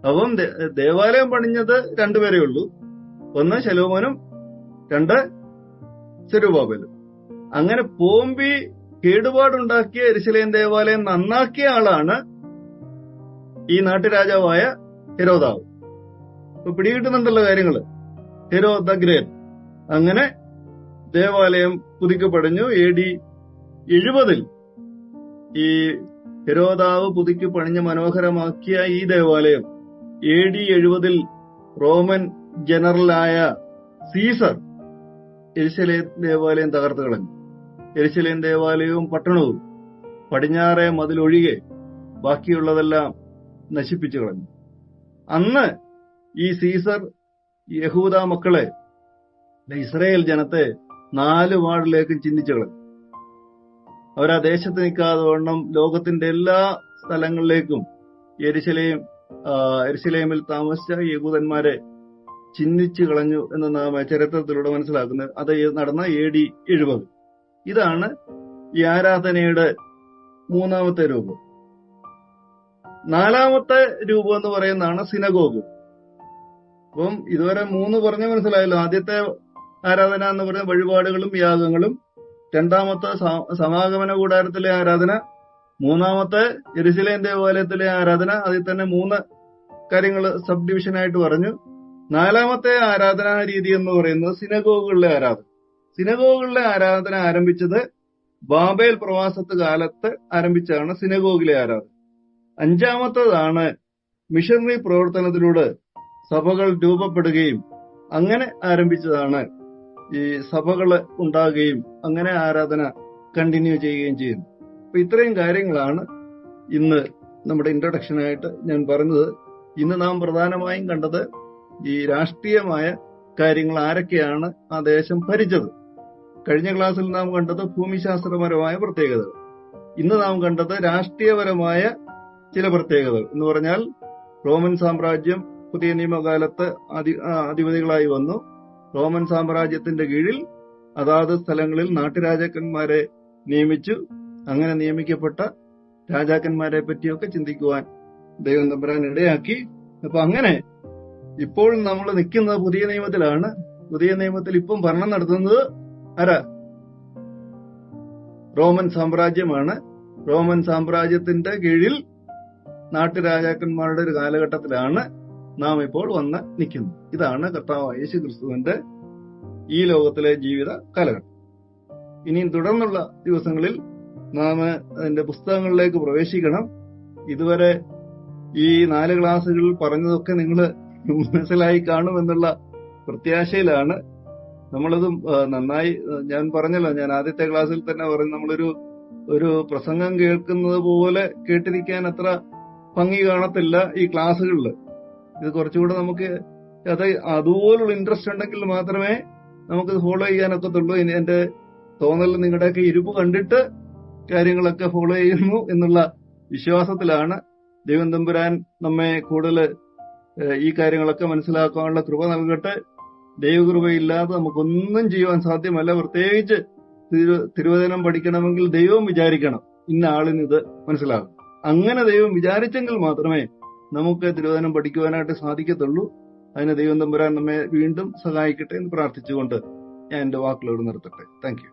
Speaker 1: അപ്പം ദേവാലയം പണിഞ്ഞത് രണ്ടുപേരേ ഉള്ളൂ. ഒന്ന് ശലോമോനും, രണ്ട് സെരുബാബേലും. അങ്ങനെ പോംബി കേടുപാടുണ്ടാക്കിയ യെരുശലേം ദേവാലയം നന്നാക്കിയ ആളാണ് ഈ നാട്ടുരാജാവായ ഹെരോദാവ്. ഇപ്പൊ പിടികിട്ടുന്നുണ്ടല്ലോ കാര്യങ്ങള്. Herod the great. അങ്ങനെ ദേവാലയം പുതുക്കിപ്പണിഞ്ഞു. AD 70 ഈ ഹെരോദാവ് പുതുക്കി പണിഞ്ഞ് മനോഹരമാക്കിയ ഈ ദേവാലയം AD 70 റോമൻ ജനറലായ സീസർ യെരുശലേം ദേവാലയം തകർത്ത് കളഞ്ഞു. യെരുശലേം ദേവാലയവും പട്ടണവും പടിഞ്ഞാറേ മതിലൊഴികെ ബാക്കിയുള്ളതെല്ലാം നശിപ്പിച്ചു കളഞ്ഞു. അന്ന് ഈ സീസർ യഹൂദ മക്കളെ, ഇസ്രായേൽ ജനത്തെ 4 വാർഡിലേക്കും ചിഹ്നിച്ചു കളഞ്ഞു. അവരാ ദേശത്ത് നിൽക്കാതെ വണ്ണം ലോകത്തിന്റെ എല്ലാ സ്ഥലങ്ങളിലേക്കും യെരുശലേമിൽ താമസിച്ച യഹൂദന്മാരെ ചിഹ്നിച്ചു കളഞ്ഞു എന്ന് നാം ചരിത്രത്തിലൂടെ മനസ്സിലാക്കുന്നത്. അത് നടന്ന AD 70. ഇതാണ് ഈ ആരാധനയുടെ മൂന്നാമത്തെ രൂപം. നാലാമത്തെ രൂപം എന്ന് പറയുന്നതാണ് സിനഗോഗ്. അപ്പം ഇതുവരെ 3 പറഞ്ഞ് മനസ്സിലായല്ലോ. ആദ്യത്തെ ആരാധന എന്ന് പറയുന്ന വഴിപാടുകളും യാഗങ്ങളും, രണ്ടാമത്തെ സമാഗമന കൂടാരത്തിലെ ആരാധന, മൂന്നാമത്തെ യെരുശലേം ദേവാലയത്തിലെ ആരാധന. അതിൽ തന്നെ 3 കാര്യങ്ങൾ സബ് ഡിവിഷനായിട്ട് പറഞ്ഞു. നാലാമത്തെ ആരാധനാ രീതി എന്ന് പറയുന്നത് സിനഗോഗുകളിലെ ആരാധന. സിനഗോഗുകളിലെ ആരാധന ആരംഭിച്ചത് ബാബേൽ പ്രവാസത്ത് കാലത്ത് ആരംഭിച്ചാണ് സിനഗോഗിലെ ആരാധന. അഞ്ചാമത്തേതാണ് മിഷണറി പ്രവർത്തനത്തിലൂടെ സഭകൾ രൂപപ്പെടുകയും അങ്ങനെ ആരംഭിച്ചതാണ് ഈ സഭകൾ ഉണ്ടാകുകയും അങ്ങനെ ആരാധന കണ്ടിന്യൂ ചെയ്യുകയും ചെയ്യുന്നു. അപ്പൊ ഇത്രയും കാര്യങ്ങളാണ് ഇന്ന് നമ്മുടെ ഇൻട്രൊഡക്ഷനായിട്ട് ഞാൻ പറഞ്ഞത്. ഇന്ന് നാം പ്രധാനമായും കണ്ടത് ഈ രാഷ്ട്രീയമായ കാര്യങ്ങൾ, ആരൊക്കെയാണ് ആ ദേശം ഭരിച്ചത്. കഴിഞ്ഞ ക്ലാസ്സിൽ നാം കണ്ടത് ഭൂമിശാസ്ത്രപരമായ പ്രത്യേകതകൾ. ഇന്ന് നാം കണ്ടത് രാഷ്ട്രീയപരമായ ചില പ്രത്യേകതകൾ എന്ന് പറഞ്ഞാൽ റോമൻ സാമ്രാജ്യം പുതിയ നിയമകാലത്ത് അധിപതികളായി വന്നു. റോമൻ സാമ്രാജ്യത്തിന്റെ കീഴിൽ അതാത് സ്ഥലങ്ങളിൽ നാട്ടുരാജാക്കന്മാരെ നിയമിച്ചു. അങ്ങനെ നിയമിക്കപ്പെട്ട രാജാക്കന്മാരെ പറ്റിയൊക്കെ ചിന്തിക്കുവാൻ ദൈവം തമ്പുരാൻ ഇടയാക്കി. അപ്പൊ അങ്ങനെ ഇപ്പോൾ നമ്മൾ നിൽക്കുന്നത് പുതിയ നിയമത്തിലാണ്. പുതിയ നിയമത്തിൽ ഇപ്പം ഭരണം നടത്തുന്നത് ആരാ? റോമൻ സാമ്രാജ്യമാണ്. റോമൻ സാമ്രാജ്യത്തിന്റെ കീഴിൽ നാട്ടുരാജാക്കന്മാരുടെ ഒരു കാലഘട്ടത്തിലാണ് നാം ഇപ്പോൾ വന്ന് നിൽക്കുന്നത്. ഇതാണ് കർത്താവായ യേശു ക്രിസ്തുവിന്റെ ഈ ലോകത്തിലെ ജീവിത കാലഘട്ടം. ഇനിയും തുടർന്നുള്ള ദിവസങ്ങളിൽ നാം അതിന്റെ പുസ്തകങ്ങളിലേക്ക് പ്രവേശിക്കണം. ഇതുവരെ ഈ 4 ക്ലാസ്സുകളിൽ പറഞ്ഞതൊക്കെ നിങ്ങൾ മനസ്സിലായി കാണുമെന്നുള്ള പ്രത്യാശയിലാണ്. നമ്മളതും നന്നായി, ഞാൻ പറഞ്ഞല്ലോ, ഞാൻ ആദ്യത്തെ ക്ലാസ്സിൽ തന്നെ പറഞ്ഞു, നമ്മളൊരു പ്രസംഗം കേൾക്കുന്നത് പോലെ കേട്ടിരിക്കാൻ അത്ര ഭംഗി കാണത്തില്ല ഈ ക്ലാസ്സുകളിൽ. ഇത് കുറച്ചുകൂടെ നമുക്ക് അതുപോലുള്ള ഇൻട്രസ്റ്റ് ഉണ്ടെങ്കിൽ മാത്രമേ നമുക്കിത് ഫോളോ ചെയ്യാനൊക്കത്തുള്ളൂ. ഇനി എന്റെ തോന്നൽ നിങ്ങളുടെയൊക്കെ ഇരുപ്പ് കണ്ടിട്ട് കാര്യങ്ങളൊക്കെ ഫോളോ ചെയ്യുന്നു എന്നുള്ള വിശ്വാസത്തിലാണ്. ദൈവം തമ്പുരാൻ നമ്മെ കൂടുതൽ ഈ കാര്യങ്ങളൊക്കെ മനസ്സിലാക്കാനുള്ള കൃപ നൽകട്ടെ. ദൈവകൃപയില്ലാതെ നമുക്കൊന്നും ചെയ്യുവാൻ സാധ്യമല്ല. പ്രത്യേകിച്ച് തിരുവചനം പഠിക്കണമെങ്കിൽ ദൈവം വിചാരിക്കണം, ഇന്ന ആളിന് ഇത് മനസ്സിലാകും. അങ്ങനെ ദൈവം വിചാരിച്ചെങ്കിൽ മാത്രമേ നമുക്ക് തിരുവചനം പഠിക്കുവാനായിട്ട് സാധിക്കത്തുള്ളൂ. അതിന് ദൈവം തമ്പുരാൻ നമ്മെ വീണ്ടും സഹായിക്കട്ടെ എന്ന് പ്രാർത്ഥിച്ചുകൊണ്ട് ഞാൻ എന്റെ വാക്കുകളോട് നിർത്തട്ടെ. Thank you.